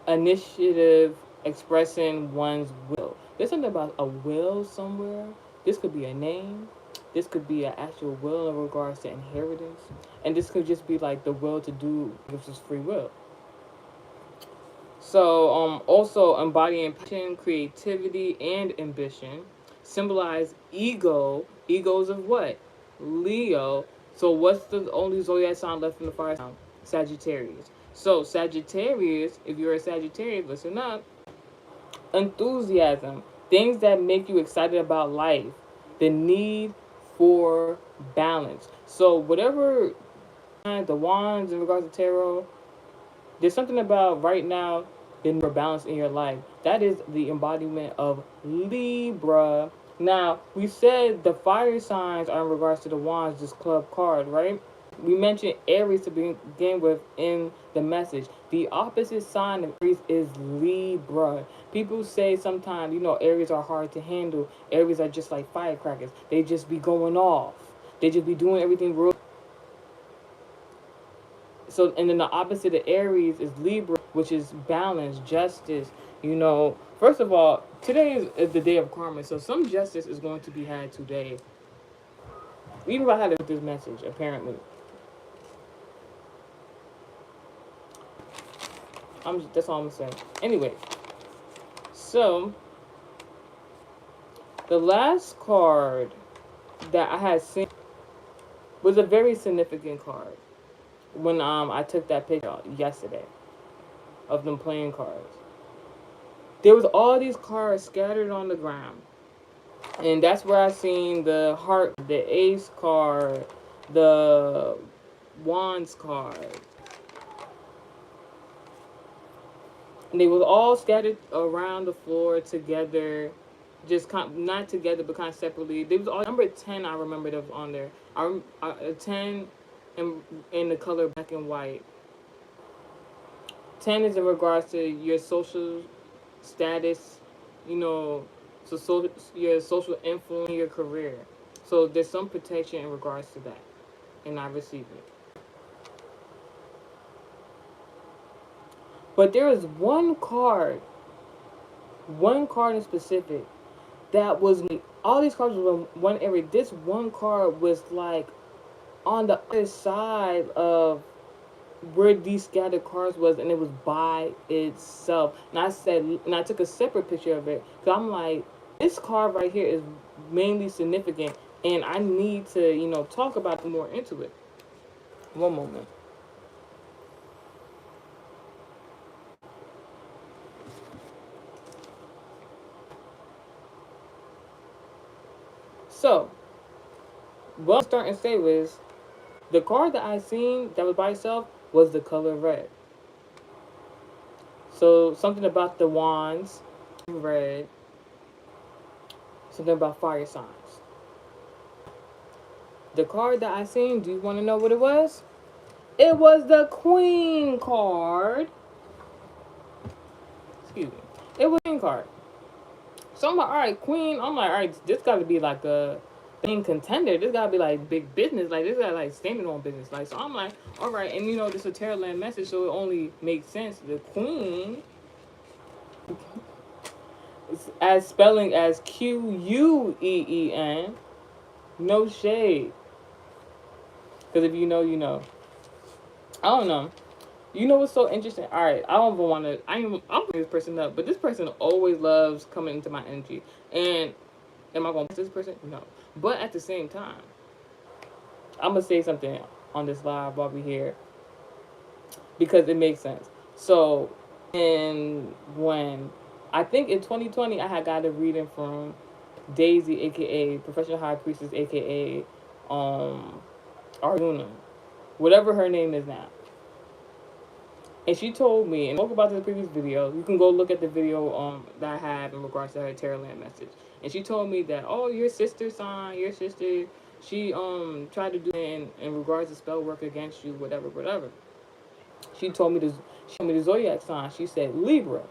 initiative, expressing one's will. There's something about a will somewhere. This could be a name. This could be an actual will in regards to inheritance, and this could just be like the will to do, which is free will. So, also embodying passion, creativity, and ambition. Symbolize ego. Egos of what? Leo. So, what's the only zodiac sign left in the fire sign? Sagittarius. So, Sagittarius, if you're a Sagittarius, listen up. Enthusiasm. Things that make you excited about life. The need for balance. So, whatever the wands in regards to tarot, there's something about right now the more balance in your life. That is the embodiment of Libra. Now, we said the fire signs are in regards to the wands, this club card, right? We mentioned Aries to begin with in the message. The opposite sign of Aries is Libra. People say sometimes, Aries are hard to handle. Aries are just like firecrackers. They just be going off. They just be doing everything real. So, and then the opposite of Aries is Libra, which is balance, justice. First of all, today is the day of karma, so some justice is going to be had today. Even if I had this message, apparently. That's all I'm saying. Anyway, so the last card that I had seen was a very significant card when I took that picture yesterday of them playing cards. There was all these cards scattered on the ground, and that's where I seen the heart, the ace card, the wands card, and they was all scattered around the floor together, just not together but kind of separately. There was all number 10. I remember that was on there. 10 in the color black and white. 10 is in regards to your social status, your social influence, your career. So there's some protection in regards to that, and I receive it. But there is one card in specific that was all these cards were in one area. This one card was like on the other side of where these scattered cards was, and it was by itself. And I took a separate picture of it because I'm like, this card right here is mainly significant, and I need to talk about more into it. One moment. So what I'm starting to say was the card that I seen that was by itself was the color red. So something about the wands, red, something about fire signs. The card that I seen, do you want to know what it was? It was the Queen card. Excuse me. It was the Queen card. So I'm like, all right, Queen. I'm like, all right, this got to be like a main contender. This got to be like big business. Like, this got like standing on business. Like, so I'm like, all right. And this is a Tarot Land message, so it only makes sense. The Queen, as spelling as Queen. No shade. Because if you know, you know. I don't know. You know what's so interesting? All right, I don't even want to. I'm bringing this person up, but this person always loves coming into my energy. And am I going to this person? No. But at the same time, I'm gonna say something on this live while we're here because it makes sense. So, and when I think in 2020, I had got a reading from Daisy, aka Professional High Priestess, aka Arjuna, whatever her name is now. And she told me, and I spoke about this in the previous video. You can go look at the video that I have in regards to her Terraland message. And she told me that, oh, your sister signed, your sister, she tried to do in regards to spell work against you, whatever, whatever. She told me the zodiac sign. She said Libra.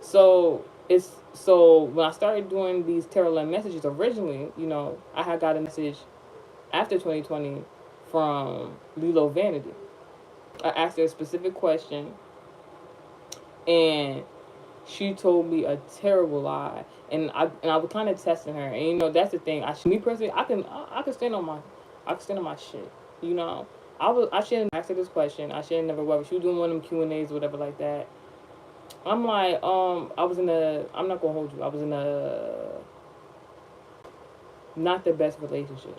So when I started doing these Terraland messages originally, you know, I had got a message after 2020 from Lilo Vanity. I asked her a specific question, and she told me a terrible lie, and I was kind of testing her. And you know, that's the thing. Me personally, I can stand on my shit. You know, I shouldn't ask her this question. I shouldn't never whatever. She was doing one of them Q&As or whatever like that. I'm like, I was in a. I'm not gonna hold you. I was in a not the best relationship,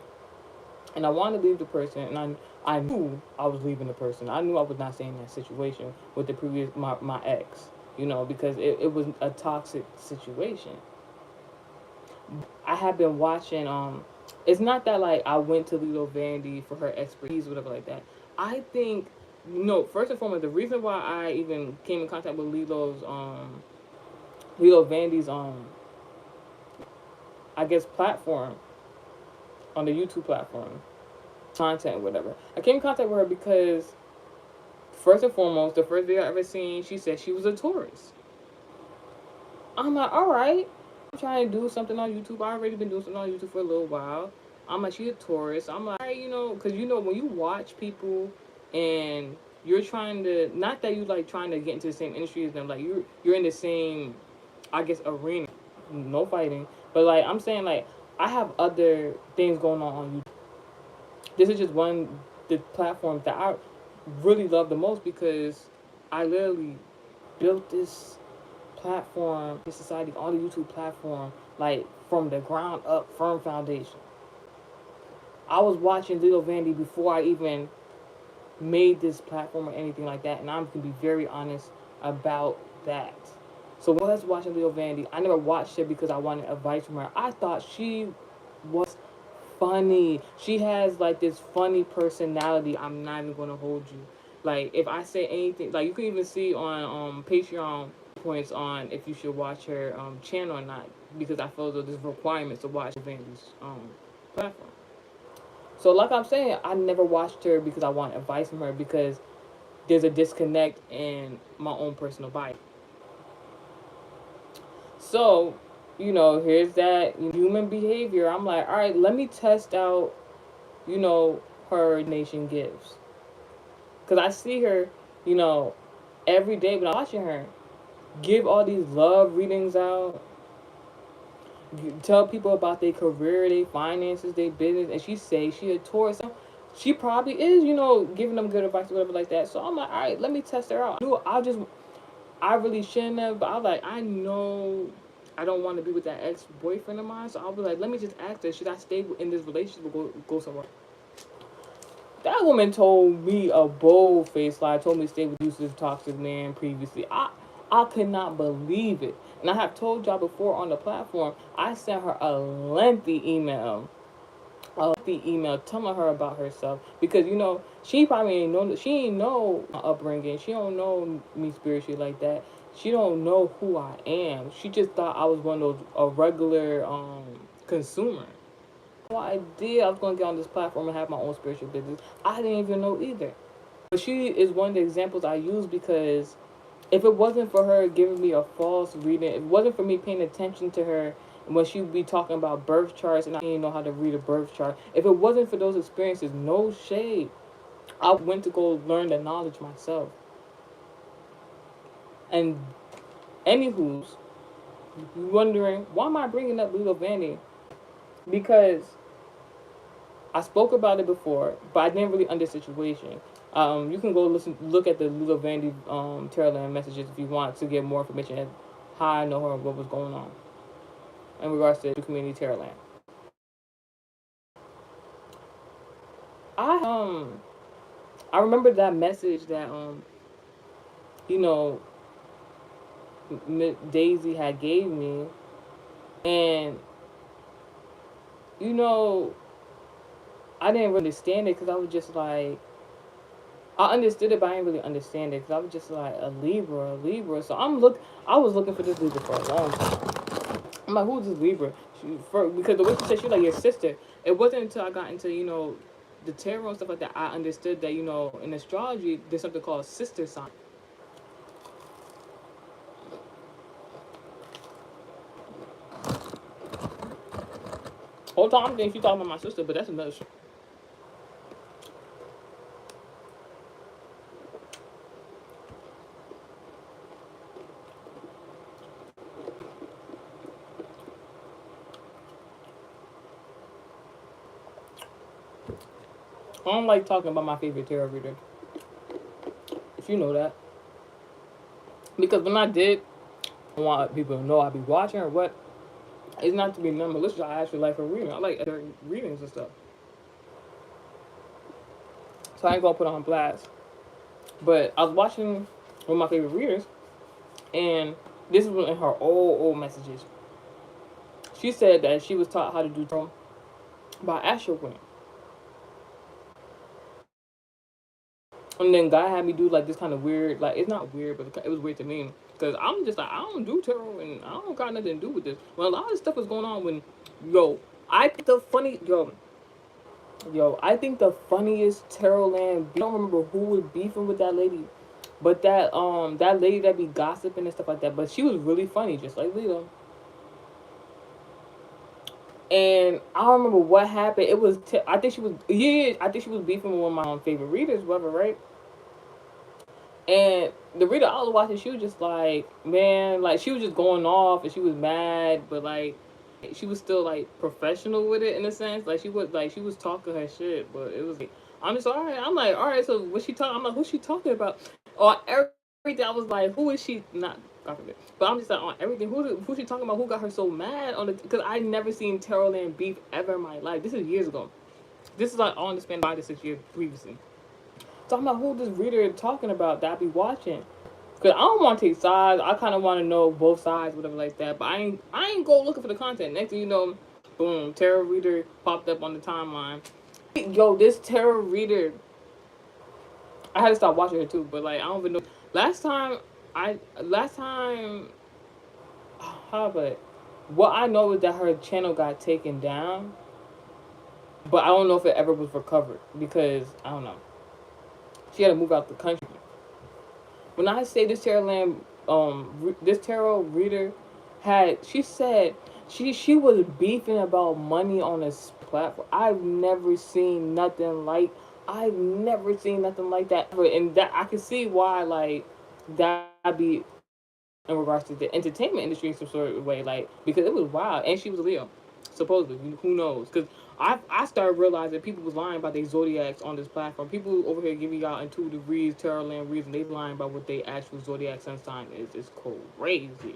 and I wanted to leave the person, and I knew I was leaving the person. I knew I was not staying in that situation with the previous my ex, you know, because it was a toxic situation. I have been watching. It's not that like I went to Lilo Vandy for her expertise, whatever like that. I think no. First and foremost, the reason why I even came in contact with Lilo Vandy's I guess platform on the YouTube platform content, whatever. I came in contact with her because first and foremost, the first video I ever seen, she said she was a Taurus. I'm like, all right. I'm trying to do something on YouTube. I already been doing something on YouTube for a little while. I'm like, she's a Taurus. I'm like, all right, you know, because you know when you watch people and you're trying to, not that you like trying to get into the same industry as them, like you're in the same, I guess, arena. No fighting, but like I'm saying, like I have other things going on YouTube. This is just one the platforms that I really love the most because I literally built this platform, this society on the YouTube platform, like from the ground up, firm foundation. I was watching Lilo Vandy before I even made this platform or anything like that, and I'm gonna be very honest about that. So when I was watching Lilo Vandy, I never watched it because I wanted advice from her. I thought she was funny. She has like this funny personality. I'm not even gonna hold you. Like if I say anything, like you can even see on Patreon points on if you should watch her channel or not, because I feel that there's requirements to watch Vandy's platform. So like I'm saying, I never watched her because I want advice from her because there's a disconnect in my own personal bias. So, you know, here's that human behavior. I'm like, all right, let me test out, you know, her nation gives. Because I see her, you know, every day when I'm watching her give all these love readings out, tell people about their career, their finances, their business, and she say she a Taurus. She probably is, you know, giving them good advice or whatever like that. So I'm like, all right, let me test her out. I really shouldn't have, but I was like, I know I don't want to be with that ex-boyfriend of mine, so I'll be like, let me just ask her, should I stay in this relationship or go somewhere? That woman told me a bold-faced lie, told me to stay with abusive, toxic man previously. I could not believe it. And I have told y'all before on the platform, I sent her a lengthy email telling her about herself because you know she probably ain't know my upbringing. She don't know me spiritually like that. She don't know who I am. She just thought I was one of those a regular consumer. No idea I was gonna get on this platform and have my own spiritual business. I didn't even know either. But she is one of the examples I use because if it wasn't for her giving me a false reading, if it wasn't for me paying attention to her when she would be talking about birth charts and I didn't know how to read a birth chart, if it wasn't for those experiences, no shade, I went to go learn the knowledge myself. And anywho's, you wondering, why am I bringing up Lilo Vandy? Because I spoke about it before, but I didn't really understand the situation. You can go look at the Lilo Vandy Terraland messages if you want to get more information on how I know her and what was going on in regards to the community Terraland. I I remember that message that you know Daisy had gave me, and you know I didn't really understand it because I was just like, I understood it, but I didn't really understand it because I was just like a Libra, a Libra. So I was looking for this Libra for a long time. I'm like, who's this Libra? Because the way she said she was like your sister. It wasn't until I got into the tarot and stuff like that I understood that in astrology there's something called sister sign. Whole time I'm thinking she talking about my sister, but that's another shit. I don't like talking about my favorite tarot reader, if you know that. Because when I did, I want people to know I be watching or what. It's not to be number. Listen, I actually like her reading. I like her readings and stuff. So I ain't gonna put on blast. But I was watching one of my favorite readers, and this was in her old messages. She said that she was taught how to do tarot by Astro Queen. And then God had me do like this kind of weird, like it's not weird, but it was weird to me because I'm just like I don't do tarot and I don't got nothing to do with this. Well, a lot of stuff was going on when, yo, I think the funny, I think the funniest tarot land. I don't remember who was beefing with that lady, but that lady that be gossiping and stuff like that. But she was really funny, just like Lita. And I don't remember what happened. It was I think she was I think she was beefing with one of my favorite readers, whatever, right? And the reader I was watching, she was just like, man, like she was just going off and she was mad, but like she was still like professional with it in a sense. Like she was talking her shit, but it was like I'm just all right. I'm like, all right, so what she talking? I'm like, who's she talking about? On everything, I was like, who is she? Not God forbid, but I'm just like on everything. Who she talking about? Who got her so mad on the? Because I never seen Tarot Land beef ever in my life. This is years ago. This is like on the span 5 to 6 years previously. Talking about who this reader talking about that I be watching. Cause I don't want to take sides. I kind of want to know both sides, whatever like that. But I ain't go looking for the content. Next thing you know, boom, tarot reader popped up on the timeline. Yo, this tarot reader, I had to stop watching her too. But like, I don't even know. Last time, how about it? What I know is that her channel got taken down, but I don't know if it ever was recovered because I don't know. She had to move out the country. When I say this tarot land, this tarot reader she said she was beefing about money on this platform. I've never seen nothing like that, and that I can see why like that be in regards to the entertainment industry in some sort of way, like because it was wild, and she was a Leo, supposedly. Who knows? Because I started realizing people was lying about their zodiacs on this platform. People over here giving y'all intuitive reads, tarot land reads, and they lying about what they actual zodiac sun sign is. It's crazy.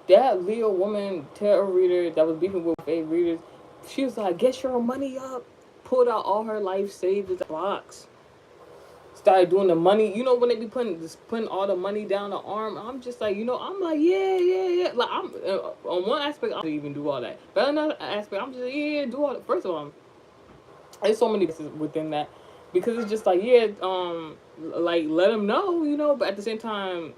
That Leo woman tarot reader that was beefing with fake readers, she was like, "Get your money up." Pulled out all her life savings box. Started doing the money. You know when they be putting all the money down the arm. I'm just like, I'm like, yeah. Like I'm on one aspect, I don't even do all that. But another aspect, I'm just like, yeah, do all that. First of all, there's so many pieces within that because it's just like, yeah, like let them know, But at the same time,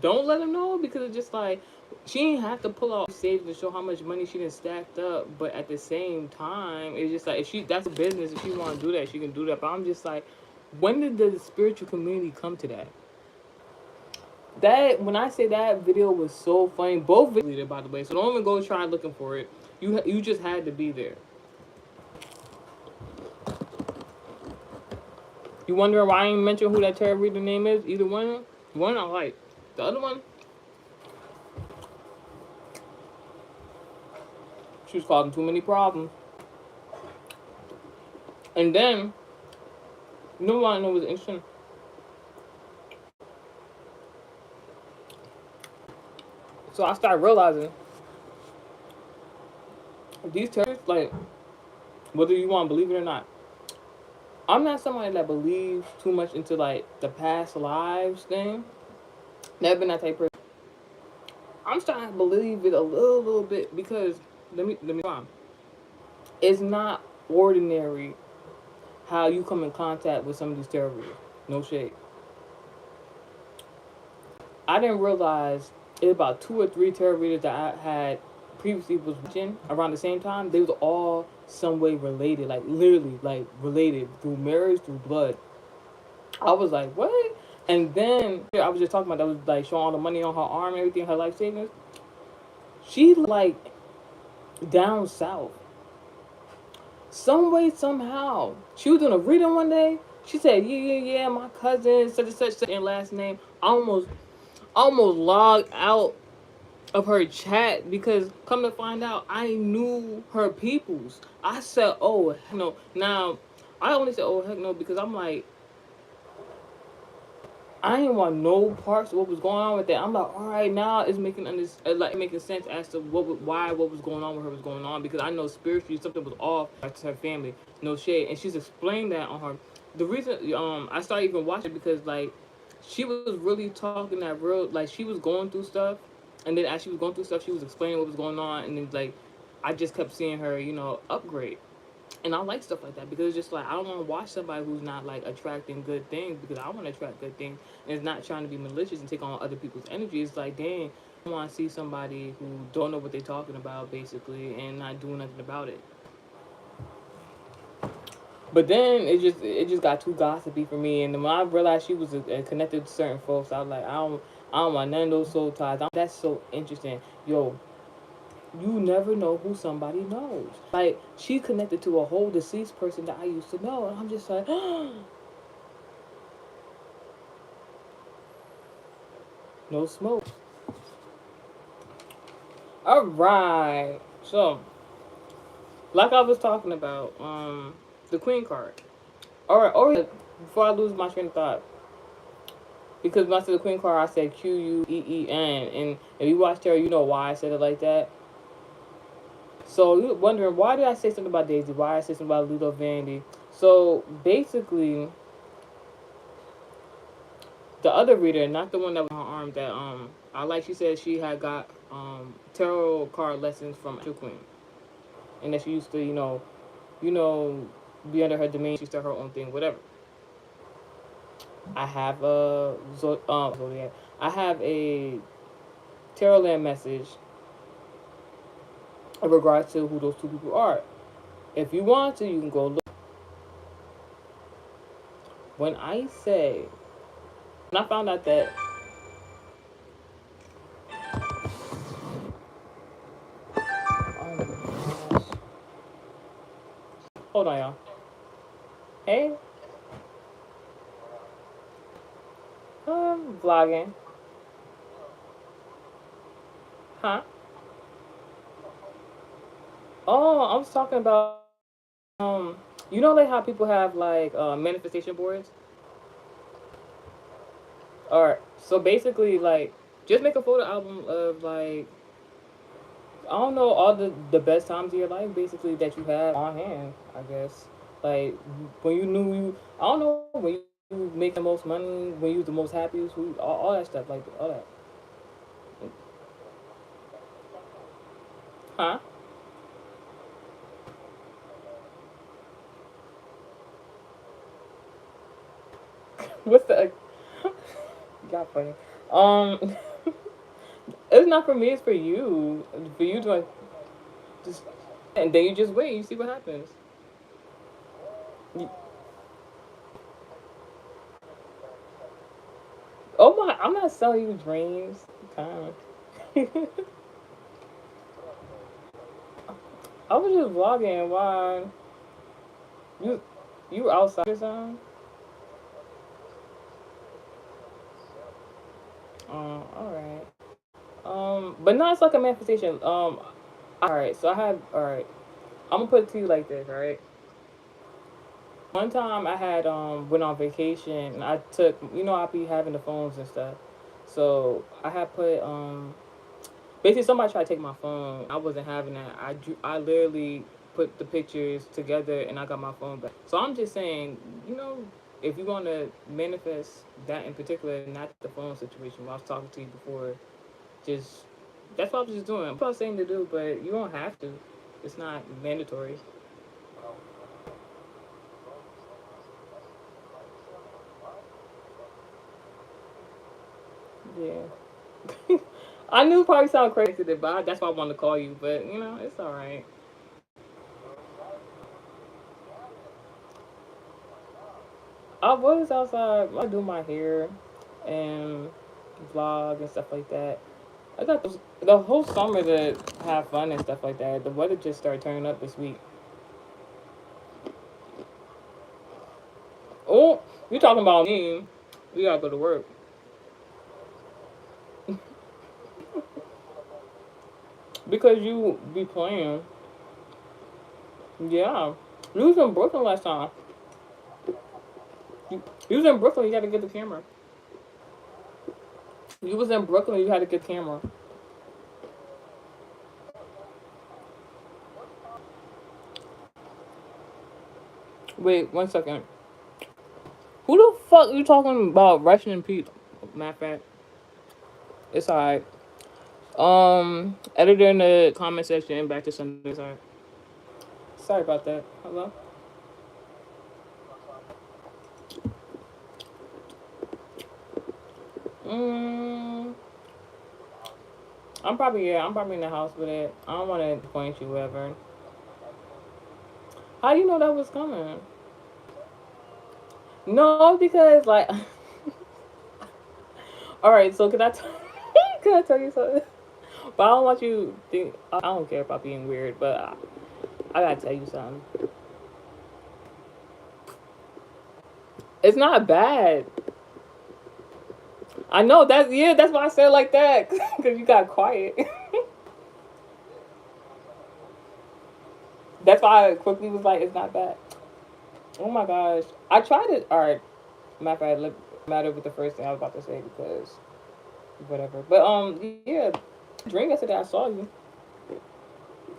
don't let them know because it's just like she ain't have to pull out saves to show how much money she done stacked up. But at the same time, it's just like if that's a business, if she want to do that, she can do that. But I'm just like, when did the spiritual community come to that? That when I say that video was so funny, both videos by the way. So don't even go try looking for it. You just had to be there. You wondering why I ain't mention who that tarot reader name is? Either one I like. The other one, she was causing too many problems. And then, you know what I know was interesting? So I started realizing these tarot, like, whether you want to believe it or not, I'm not somebody that believes too much into like the past lives thing. Never been that type of person. I'm starting to believe it a little bit because let me it's not ordinary how you come in contact with some of these tarot readers. No shade. I didn't realize it was about 2 or 3 tarot readers that I had previously was watching around the same time. They was all some way related, like literally like related through marriage, through blood. I was like, what? And then I was just talking about that was like showing all the money on her arm and everything, her life savings. She like down south. Some way, somehow. She was doing a reading one day. She said, yeah, my cousin, such and such, and last name. I almost logged out of her chat because come to find out I knew her peoples. I said, oh heck no. Now I only said oh heck no because I'm like I didn't want no parts of what was going on with that. I'm like, all right, now it's like making sense as to what was going on with her was going on because I know spiritually something was off to her family. No shade, and she's explained that on her. The reason I started even watching because like she was really talking that real like she was going through stuff, and then as she was going through stuff, she was explaining what was going on, and then like I just kept seeing her, upgrade. And I like stuff like that because it's just like I don't want to watch somebody who's not like attracting good things because I want to attract good things and it's not trying to be malicious and take on other people's energy. It's like, dang, I want to see somebody who don't know what they're talking about basically and not doing nothing about it. But then it just got too gossipy for me, and then when I realized she was connected to certain folks, I was like, I don't want none of those soul ties. That's so interesting, yo. You never know who somebody knows. Like she connected to a whole deceased person that I used to know, and I'm just like, no smoke. All right. So, like I was talking about, the Queen card. All right. Or before I lose my train of thought, because when I said the Queen card, I said Queen, and if you watch her, you know why I said it like that. So you're wondering why did I say something about Daisy? Why I said something about Ludo Vandy? So basically, the other reader, not the one that was on her arm, that I like. She said she had got tarot card lessons from True Queen, and that she used to, you know, be under her domain. She started her own thing, whatever. I have a Zodiac. I have a tarot land message in regards to who those 2 people are. If you want to, you can go look. When I say, when I found out that, oh my gosh, hold on, y'all. Hey, vlogging, huh? Oh, I was talking about um, like how people have like manifestation boards. Or so basically, like, just make a photo album of like I don't know all the best times of your life, basically that you have on hand. I guess like when you knew you. I don't know when you make the most money, when you was the most happiest, all that stuff, like all that. Huh? What's the? You got funny. Um, it's not for me. It's for you. For you to like, just and then you just wait. You see what happens. You, oh my! I'm not selling you dreams. Kind of. I was just vlogging. Why you you outside or something? All right. But no, it's like a manifestation. All right. So I have. All right. I'm gonna put it to you like this. All right. One time I had went on vacation and I took I be having the phones and stuff. So I had put basically somebody tried to take my phone. I wasn't having that. I literally put the pictures together and I got my phone back. So I'm just saying, if you want to manifest that in particular, not the phone situation. When I was talking to you before, just that's what I was just doing. I'm not saying to do, but you don't have to. It's not mandatory. Yeah. I knew it probably sound crazy, but that's why I wanted to call you. But you know, it's all right. I was outside. I do my hair and vlog and stuff like that. I got the whole summer to have fun and stuff like that. The weather just started turning up this week. Oh, you talking about me? We gotta go to work because you be playing. Yeah, you was in Brooklyn last time. You was in Brooklyn. You had to get the camera. You was in Brooklyn. You had to get the camera. Wait, 1 second. Who the fuck you talking about? Russian and Pete. Matter of fact, it's alright. Editor in the comment section. Back to Sunday. Sorry about that. Hello. Mm, I'm probably in the house with it. I don't want to point you wherever. How do you know that was coming? No, because like, all right. So can can I tell you something? But I don't want you to think. I don't care about being weird, but I gotta tell you something. It's not bad. I know that. Yeah, that's why I said it like that because you got quiet. That's why I quickly was like, it's not bad. Oh my gosh, I tried it. All right, matter of fact, matter with the first thing I was about to say because whatever. But yeah, drink yesterday. I saw you.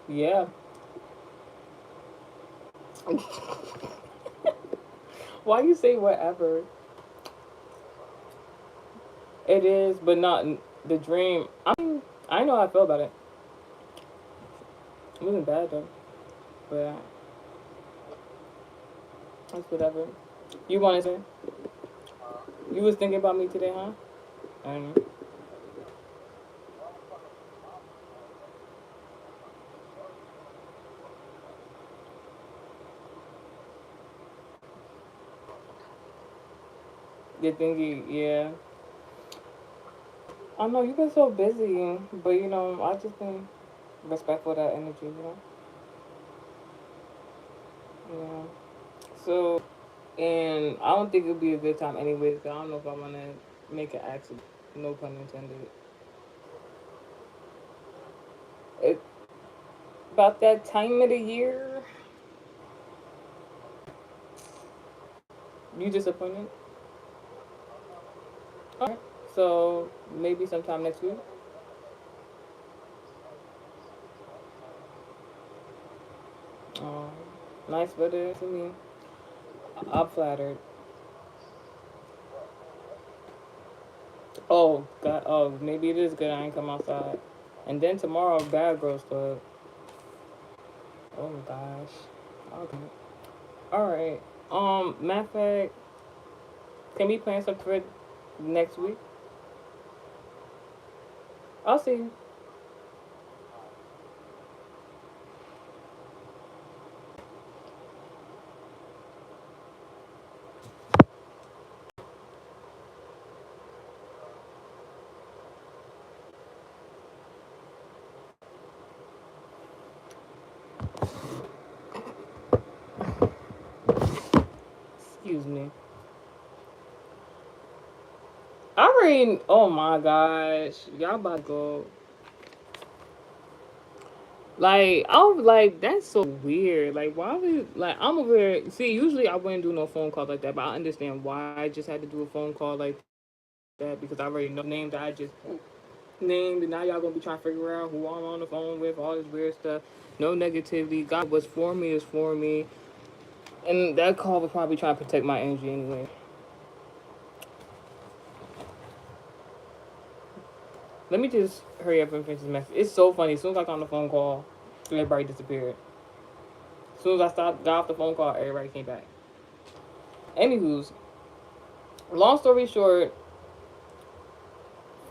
Yeah. Why you say whatever? It is, but not the dream. I know how I feel about it. It wasn't bad though, but it's whatever. You want to say? You was thinking about me today, huh? I don't know. You thinking, yeah. I know you've been so busy, but you know, I just been respectful of that energy, you know. Yeah. So, and I don't think it'll be a good time anyways. 'Cause I don't know if I want to make an accident. No pun intended. It, about that time of the year, you disappointed? All right. So maybe sometime next week. Um, nice weather to me. I'm flattered. Oh God. Oh, maybe it is good. I ain't come outside. And then tomorrow, Bad Girls Club. Oh my gosh. Okay. All right. Matter of fact, can we plan something for next week? I'll see you. Excuse me. I already. Oh my gosh, y'all about to go. Like I was like, that's so weird. Like why would like I'm over here. See, usually I wouldn't do no phone call like that, but I understand why I just had to do a phone call like that because I already know the name that I just named, and now y'all gonna be trying to figure out who I'm on the phone with, all this weird stuff. No negativity. God was for me is for me, and that call was probably trying to protect my energy anyway. Let me just hurry up and finish this message. It's so funny. As soon as I got on the phone call, everybody disappeared. As soon as I got off the phone call, everybody came back. Anywho's, long story short,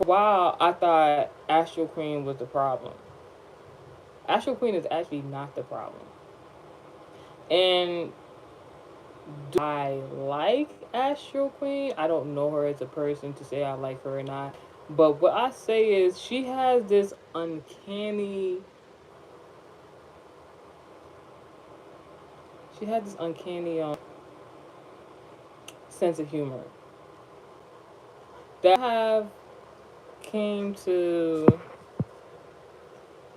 For a while, I thought Astral Queen was the problem. Astral Queen is actually not the problem. And do I like Astral Queen? I don't know her as a person to say I like her or not. But what I say is she has this uncanny. She had this uncanny sense of humor that I have came to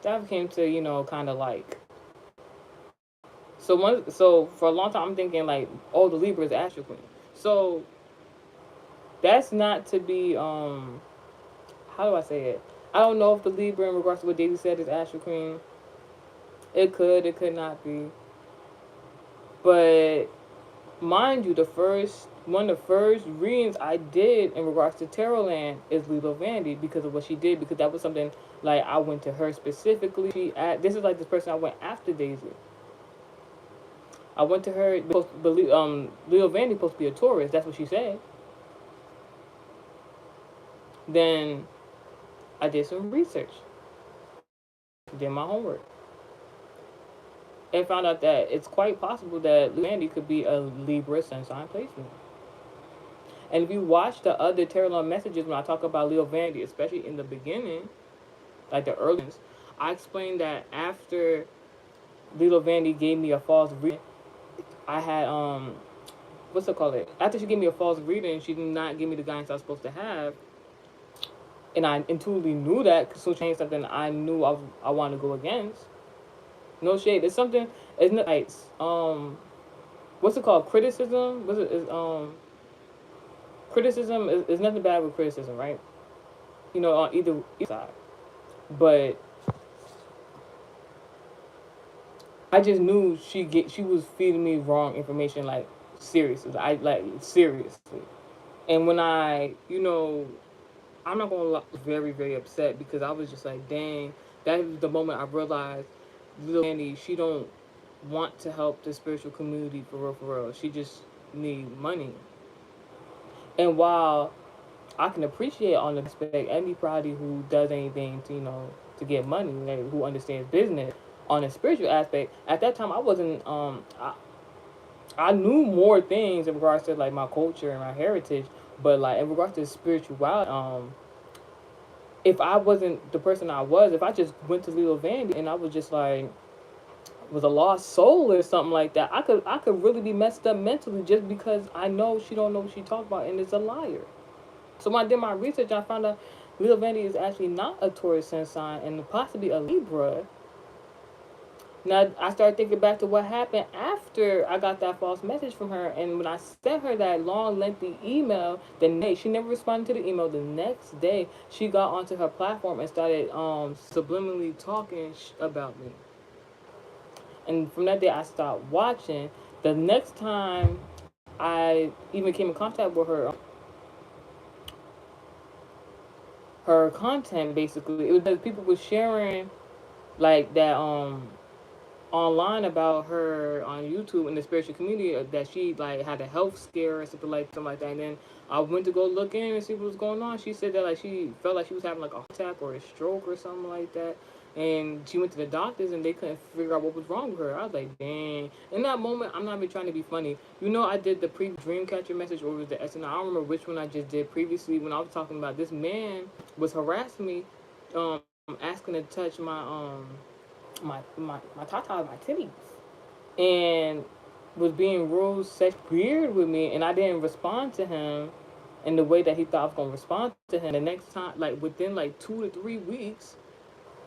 kind of like. So for a long time I'm thinking like, oh, the Libra is Astral Queen. So that's not to be how do I say it? I don't know if the Libra in regards to what Daisy said is Astral Queen. It could not be. But mind you, the first one of the first readings I did in regards to Tarot Land is Lilo Vandy because of what she did, because that was something like I went to her specifically. This is like this person I went after Daisy. I went to her, but Leo Vandy supposed to be a Taurus. That's what she said. Then I did some research, did my homework, and found out that it's quite possible that Leo Vandy could be a Libra sun sign placement. And if you watch the other tarot messages when I talk about Leo Vandy, especially in the beginning, like the early ones, I explained that after Lilo Vandy gave me a false reading, I had what's it called? After she gave me a false reading, she did not give me the guidance I was supposed to have, and I intuitively knew that because so changed something I knew I wanted to go against. No shade. It's something. It's not like what's it called? Criticism. What's it? Criticism is nothing bad with criticism, right? You know, on either side. But I just knew she was feeding me wrong information, like seriously. I like seriously. And when I'm not gonna lie, I was very very upset because I was just like, dang. That was the moment I realized, little Andy, she don't want to help the spiritual community for real, for real. She just need money. And while I can appreciate on the aspect anybody who does anything to to get money, like, who understands business on a spiritual aspect. At that time, I wasn't. I knew more things in regards to like my culture and my heritage, but like in regards to spirituality, if I wasn't the person I was, if I just went to Lilo Vandy and I was just like was a lost soul or something like that, I could really be messed up mentally just because I know she don't know what she talked about and is a liar. So when I did my research, I found out Lil Vandy is actually not a Taurus sun sign and possibly a Libra. Now, I started thinking back to what happened after I got that false message from her. And when I sent her that long, lengthy email, she never responded to the email. The next day, she got onto her platform and started subliminally talking about me. And from that day, I stopped watching. The next time I even came in contact with her content, basically, it was that people were sharing like that online about her on YouTube in the spiritual community, that she like had a health scare or something like that. And then I went to go look in and see what was going on. She said that like she felt like she was having like a heart attack or a stroke or something like that. And she went to the doctors and they couldn't figure out what was wrong with her. I was like, dang. In that moment, I'm not even trying to be funny. I did the dream catcher message, or was the SNL? I don't remember which one I just did previously when I was talking about this man was harassing me, asking to touch my tatas, my titties, and was being real sex weird with me, and I didn't respond to him in the way that he thought I was gonna respond to him. The next time, like within like 2 to 3 weeks,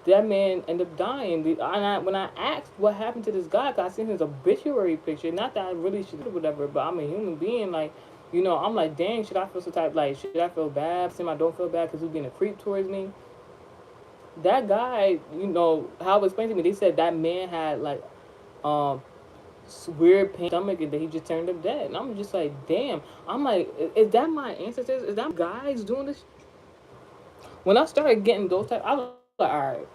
that man ended up dying. When I asked what happened to this guy, cause I seen his obituary picture. Not that I really should or whatever, but I'm a human being. Like, I'm like, dang, should I feel some type? Like, should I feel bad? Since I don't feel bad because he's being a creep towards me. That guy, how it explained to me, they said that man had like weird pain in his stomach and that he just turned up dead. And I'm just like, damn. I'm like, is that my ancestors? Is that guys doing this? When I started getting those type, I was like, all right.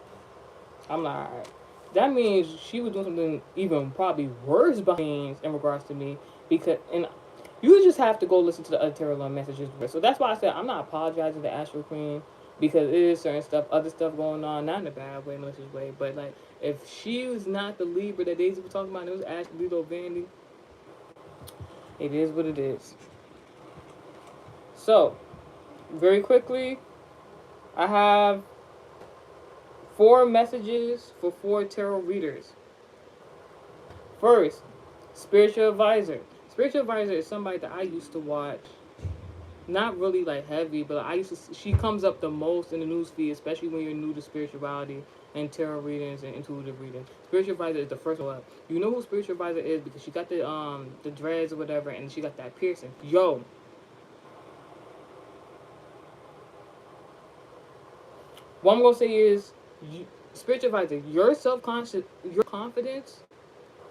I'm like, all right. That means she was doing something even probably worse behind in regards to me, and you just have to go listen to the other tarot messages. So that's why I said I'm not apologizing to Astral Queen, because it is certain stuff, other stuff going on, not in a bad way, malicious way, but like if she was not the Libra that Daisy was talking about, and it was Ashley Lilo Vandy, it is what it is. So, very quickly, I have 4 messages for 4 tarot readers. First, spiritual advisor. Spiritual advisor is somebody that I used to watch. Not really like heavy, but I used to. She comes up the most in the news feed, especially when you're new to spirituality and tarot readings and intuitive readings. Spiritual advisor is the first one up. You know who spiritual advisor is because she got the dreads or whatever, and she got that piercing. Yo, what I'm gonna say is, spiritual advisor, your self-conscious, your confidence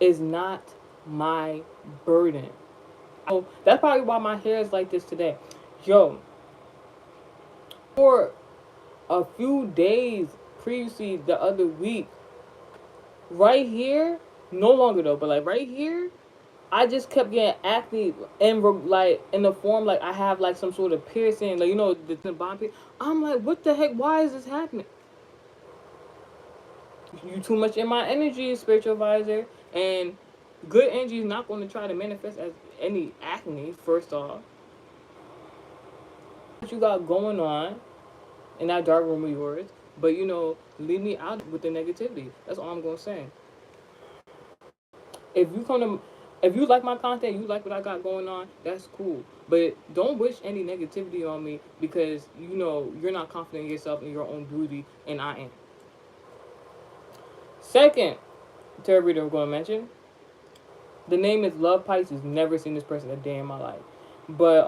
is not my burden. Oh, that's probably why my hair is like this today. Yo, for a few days previously, the other week, right here, no longer though, but like right here, I just kept getting acne and like in the form like I have like some sort of piercing, like the bond piercing. I'm like, what the heck? Why is this happening? You too much in my energy, spiritual advisor, and good energy is not going to try to manifest as any acne. First off, what you got going on in that dark room of yours, but leave me out with the negativity. That's all I'm gonna say. If you come to, if you like my content, you like what I got going on, that's cool. But don't wish any negativity on me because you're not confident in yourself and your own beauty, and I am. Second tarot reader I'm gonna mention. The name is Love Pisces. Never seen this person a day in my life, but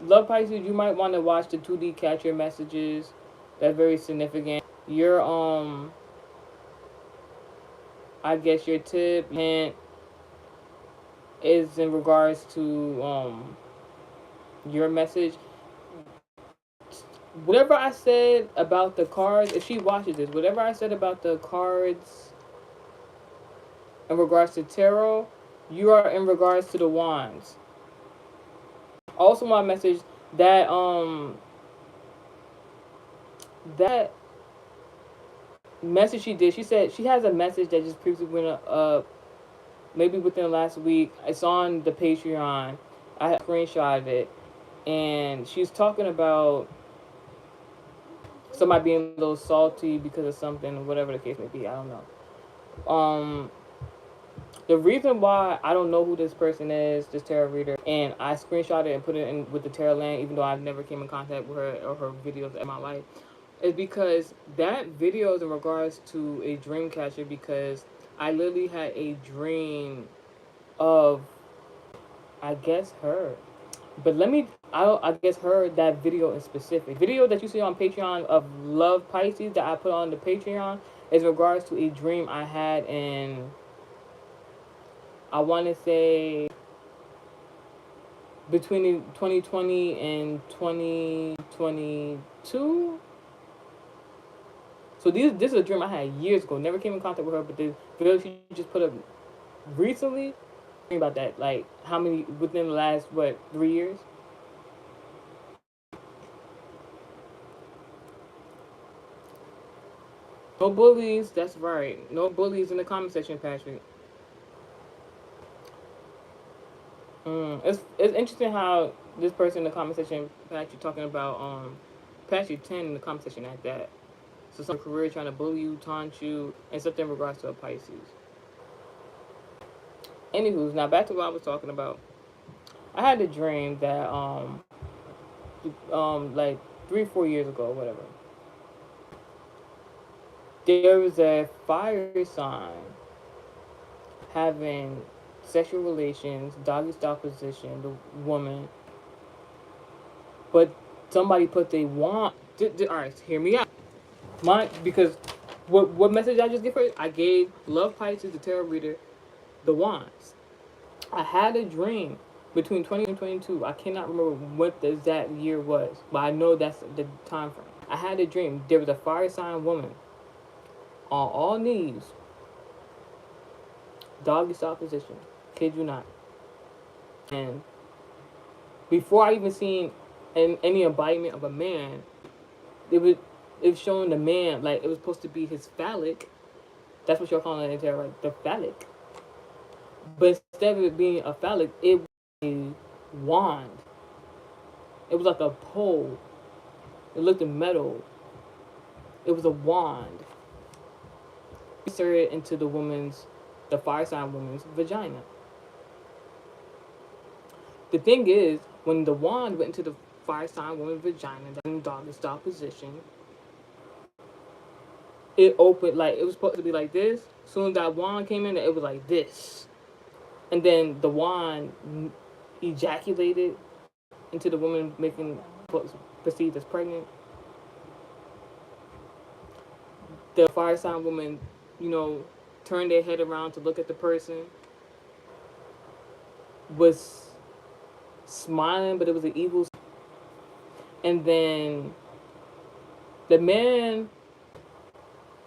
Love Pisces, you might want to watch the 2D catcher messages. That's very significant. Your I guess your tip hint is in regards to your message. Whatever I said about the cards, if she watches this, whatever I said about the cards in regards to tarot, you are in regards to the wands. Also, my message that that message she did. She said she has a message that just previously went up, maybe within the last week. It's on the Patreon. I have screenshotted it, and she's talking about somebody being a little salty because of something, whatever the case may be. I don't know. The reason why I don't know who this person is, this tarot reader, and I screenshot it and put it in with the tarot land, even though I've never came in contact with her or her videos in my life, is because that video is in regards to a dream catcher. Because I literally had a dream of, I guess, her. But I guess her, that video in specific. Video that you see on Patreon of Love Pisces that I put on the Patreon is in regards to a dream I had in, I want to say, between 2020 and 2022. So this is a dream I had years ago. Never came in contact with her, but the video she just put up recently, about that, like how many within the last 3 years. No bullies, that's right. No bullies in the comment section, Patrick. It's interesting how this person in the comment section, Patrick, talking about Patrick 10 in the comment section at that. So some career trying to bully you, taunt you, and something in regards to a Pisces. Anywho, now back to what I was talking about. I had a dream that like 3-4 years ago, whatever. There was a fire sign having sexual relations, doggy style position, the woman, but somebody put they want. All right, hear me out. Because what message I just give her? I gave Love Pisces, the tarot reader, the wands. I had a dream between 20 and 22. I cannot remember what the exact year was, but I know that's the time frame. I had a dream. There was a fire sign woman on all knees, doggy style position. Kid you not. And before I even seen and any embodiment of a man, it was it was showing the man like it was supposed to be his phallic. That's what you're calling it there, right? The phallic. But instead of it being a phallic, it was a wand. It was like a pole. It looked metal. It was a wand inserted into the fire sign woman's vagina. The thing is, when the wand went into the fire sign woman's vagina, in doggy style position, it opened like it was supposed to be like this. As soon as that wand came in, it was like this, and then the wand ejaculated into the woman, making perceived as pregnant. The fire sign woman, you know, turned their head around to look at the person, was smiling, but it was an evil. And then the man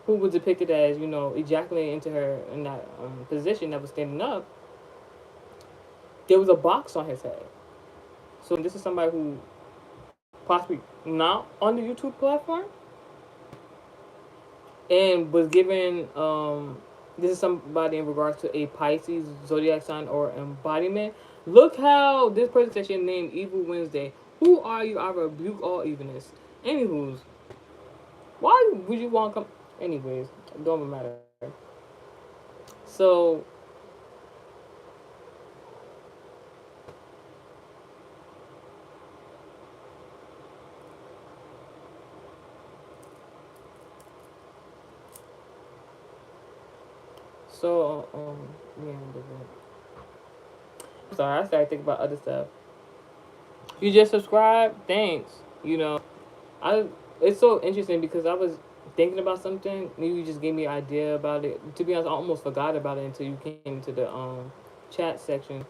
who was depicted as, you know, ejaculating into her in that position that was standing up, there was a box on his head. So this is somebody who possibly not on the YouTube platform and was given this is somebody in regards to a Pisces zodiac sign or embodiment. Look how this person said she named Evil Wednesday. Who are you? I rebuke all evilness. Anywho's, why would you want to come? Anyways, it don't matter. So so yeah, I'm sorry, I started thinking about other stuff. You just subscribe? Thanks. You know, I it's so interesting because I was thinking about something. You just gave me an idea about it. To be honest, I almost forgot about it until you came to the chat section.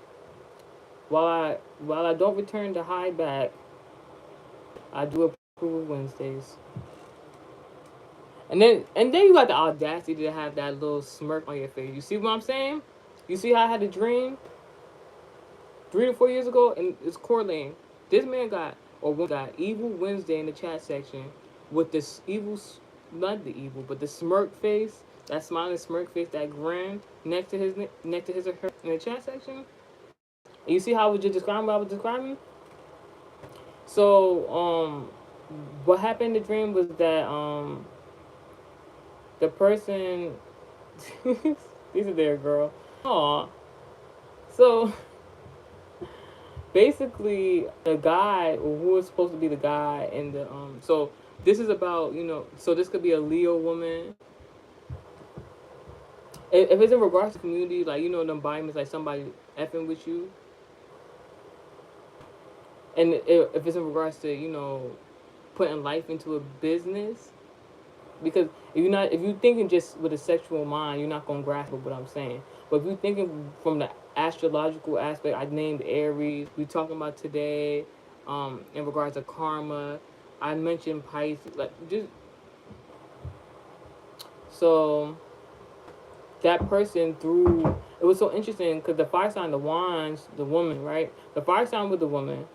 While I don't return to high back, I do approve of Wednesdays. And then you got the audacity to have that little smirk on your face. You see what I'm saying? You see how I had a dream 3 to 4 years ago, and it's correlating. This man got or woman got Evil Wednesday in the chat section with this evil, not the evil, but the smirk face, that smiling smirk face, that grin next to his or her in the chat section. And you see how I was just describing what I was describing. So what happened in the dream was that the person, these are there, girl. Aw. So basically the guy or who was supposed to be the guy in the so this is about, you know, so this could be a Leo woman. If it's in regards to community, like, you know, the environment is like somebody effing with you, and if it's in regards to, you know, putting life into a business, because if you thinking just with a sexual mind, you're not gonna grasp what I'm saying. But if you thinking from the astrological aspect, I named Aries. We talking about today, in regards to karma. I mentioned Pisces, like just so that person through. It was so interesting because the fire sign, the wands, the woman, right? The fire sign with the woman.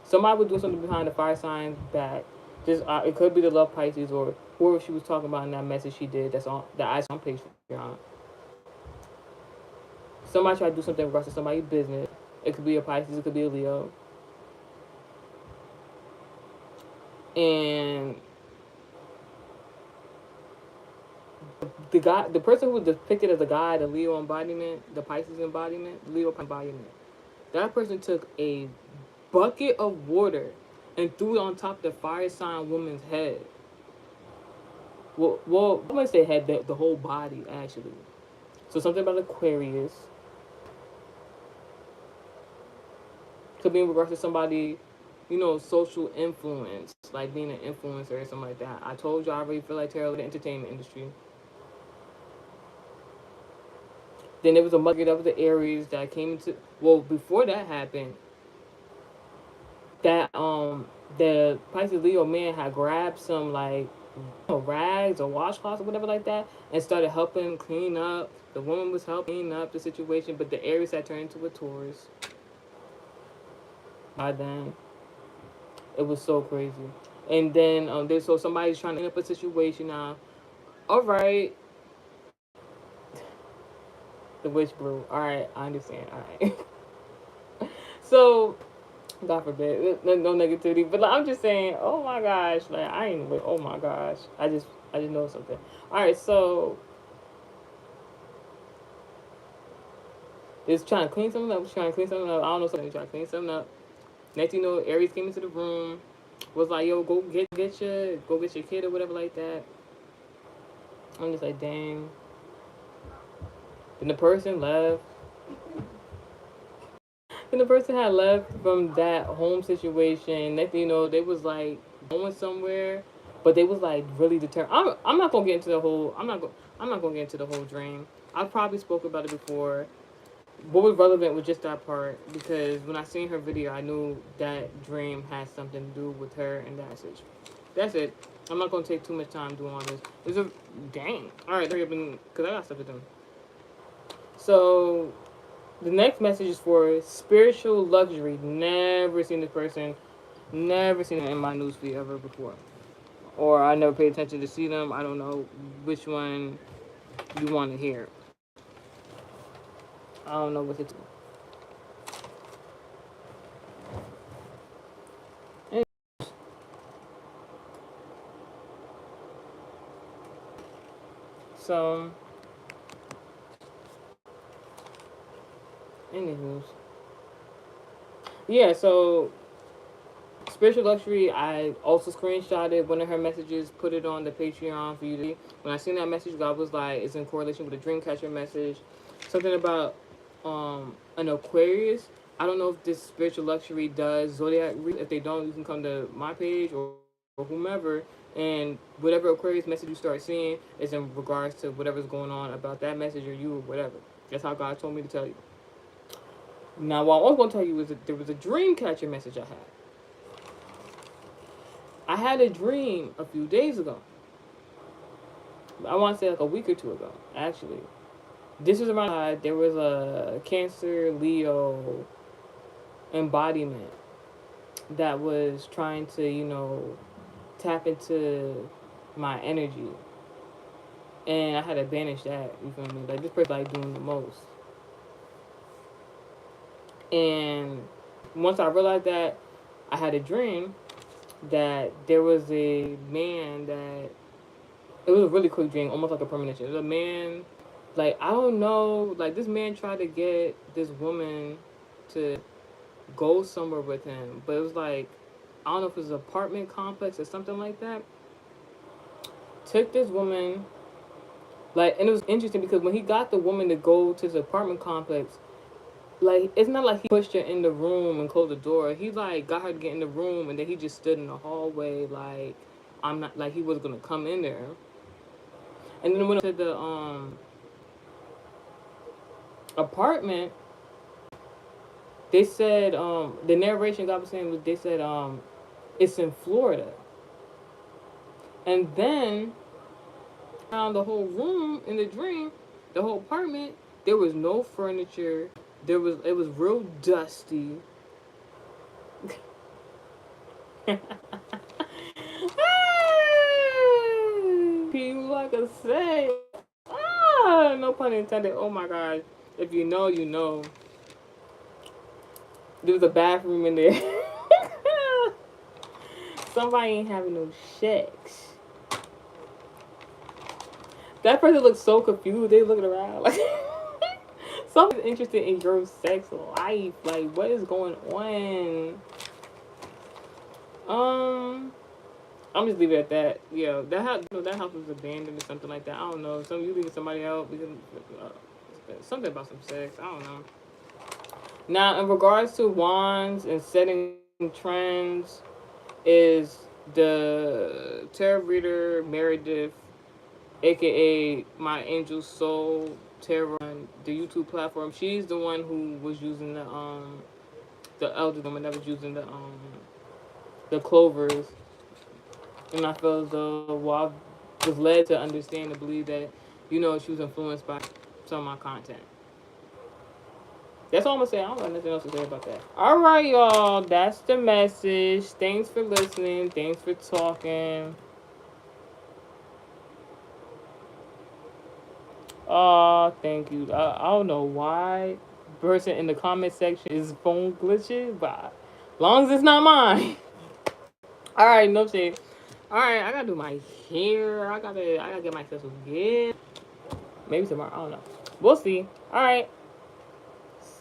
Somebody would do something behind the fire sign's back. Just it could be the love Pisces or whoever she was talking about in that message she did. That's on that I on Patreon. Somebody try to do something in regards to somebody's business. It could be a Pisces. It could be a Leo. And the person who was depicted as a guy, the Leo embodiment, the Pisces embodiment, Leo embodiment. That person took a bucket of water and threw it on top of the fire sign woman's head. Well, I'm gonna say head, the whole body actually. So something about Aquarius. Could be in regards to somebody, you know, social influence, like being an influencer or something like that. I told you I already feel like terrible the entertainment industry. Then there was a mugger that was the Aries that came into. Well, before that happened, that the Pisces Leo man had grabbed some like rags or washcloths or whatever like that and started helping clean up. The woman was helping clean up the situation, but the Aries had turned into a Taurus by then. It was so crazy. And then there's so somebody's trying to end up a situation now. All right, the witch brew. All right, I understand. All right. So God forbid, no negativity. But like, I'm just saying, oh my gosh, like I ain't. Oh my gosh, I just know something. All right, so it's trying to clean something up. Trying to clean something up. I don't know something. Trying to clean something up. Next thing you know, Aries came into the room. Was like, yo, go get your kid or whatever like that. I'm just like, dang. Then the person left. Then the person had left from that home situation. Next thing you know, they was like going somewhere, but they was like really determined. I'm not gonna get into the whole. I'm not gonna get into the whole dream. I probably spoke about it before. What was relevant was just that part because when I seen her video, I knew that dream had something to do with her, and that's it. That's it. I'm not gonna take too much time doing all this. It's a dang. All right, hurry up because I got stuff to do. So the next message is for spiritual luxury. Never seen this person. Never seen it in my newsfeed ever before. Or I never paid attention to see them. I don't know which one you want to hear. I don't know what to do. So, anywho. Yeah, so spiritual luxury, I also screenshotted one of her messages, put it on the Patreon for you to see. When I seen that message, God was like, it's in correlation with the dream catcher message. Something about an Aquarius. I don't know if this spiritual luxury does zodiac read. If they don't, you can come to my page or whomever, and whatever Aquarius message you start seeing is in regards to whatever's going on about that message or you or whatever. That's how God told me to tell you. Now, what I was going to tell you is that there was a dream catcher message I had. I had a dream a few days ago. I want to say like a week or two ago, actually. This was around there was a Cancer Leo embodiment that was trying to, tap into my energy. And I had to banish that, you feel me? Like this person like doing the most. And once I realized that, I had a dream that there was a man that it was a really quick dream, almost like a premonition. It was a man, like I don't know, like this man tried to get this woman to go somewhere with him, but it was like I don't know if it was an apartment complex or something like that. Took this woman, like, and it was interesting because when he got the woman to go to the apartment complex, like it's not like he pushed her in the room and closed the door. He like got her to get in the room and then he just stood in the hallway like I'm not like he was gonna come in there. And then when I to the apartment, they said the narration God was saying was they said it's in Florida. And then found the whole room in the dream, the whole apartment, there was no furniture. It was real dusty. People like I say, no pun intended. Oh my god. If you know, you know. There was a bathroom in there. Somebody ain't having no sex. That person looks so confused. They looking around like somebody's interested in your sex life. Like, what is going on? I'm just leave it at that. Yeah, that house was abandoned or something like that. I don't know. You leaving somebody out because something about some sex. I don't know. Now, in regards to wands and setting trends, is the tarot reader Meredith, aka My Angel Soul Tarot, on the YouTube platform. She's the one who was using the elder woman that was using the clovers, and I feel as though I was led to understand and believe that she was influenced by some of my content. That's all I'm gonna say. I don't got nothing else to say about that. All right, y'all. That's the message. Thanks for listening. Thanks for talking. Thank you. I don't know why person in the comment section is phone glitching, but long as it's not mine. All right, no shade. All right, I gotta do my hair. I gotta get myself again. Maybe tomorrow. I don't know. We'll see. All right.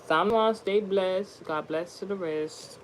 Someone stay blessed. God bless to the rest.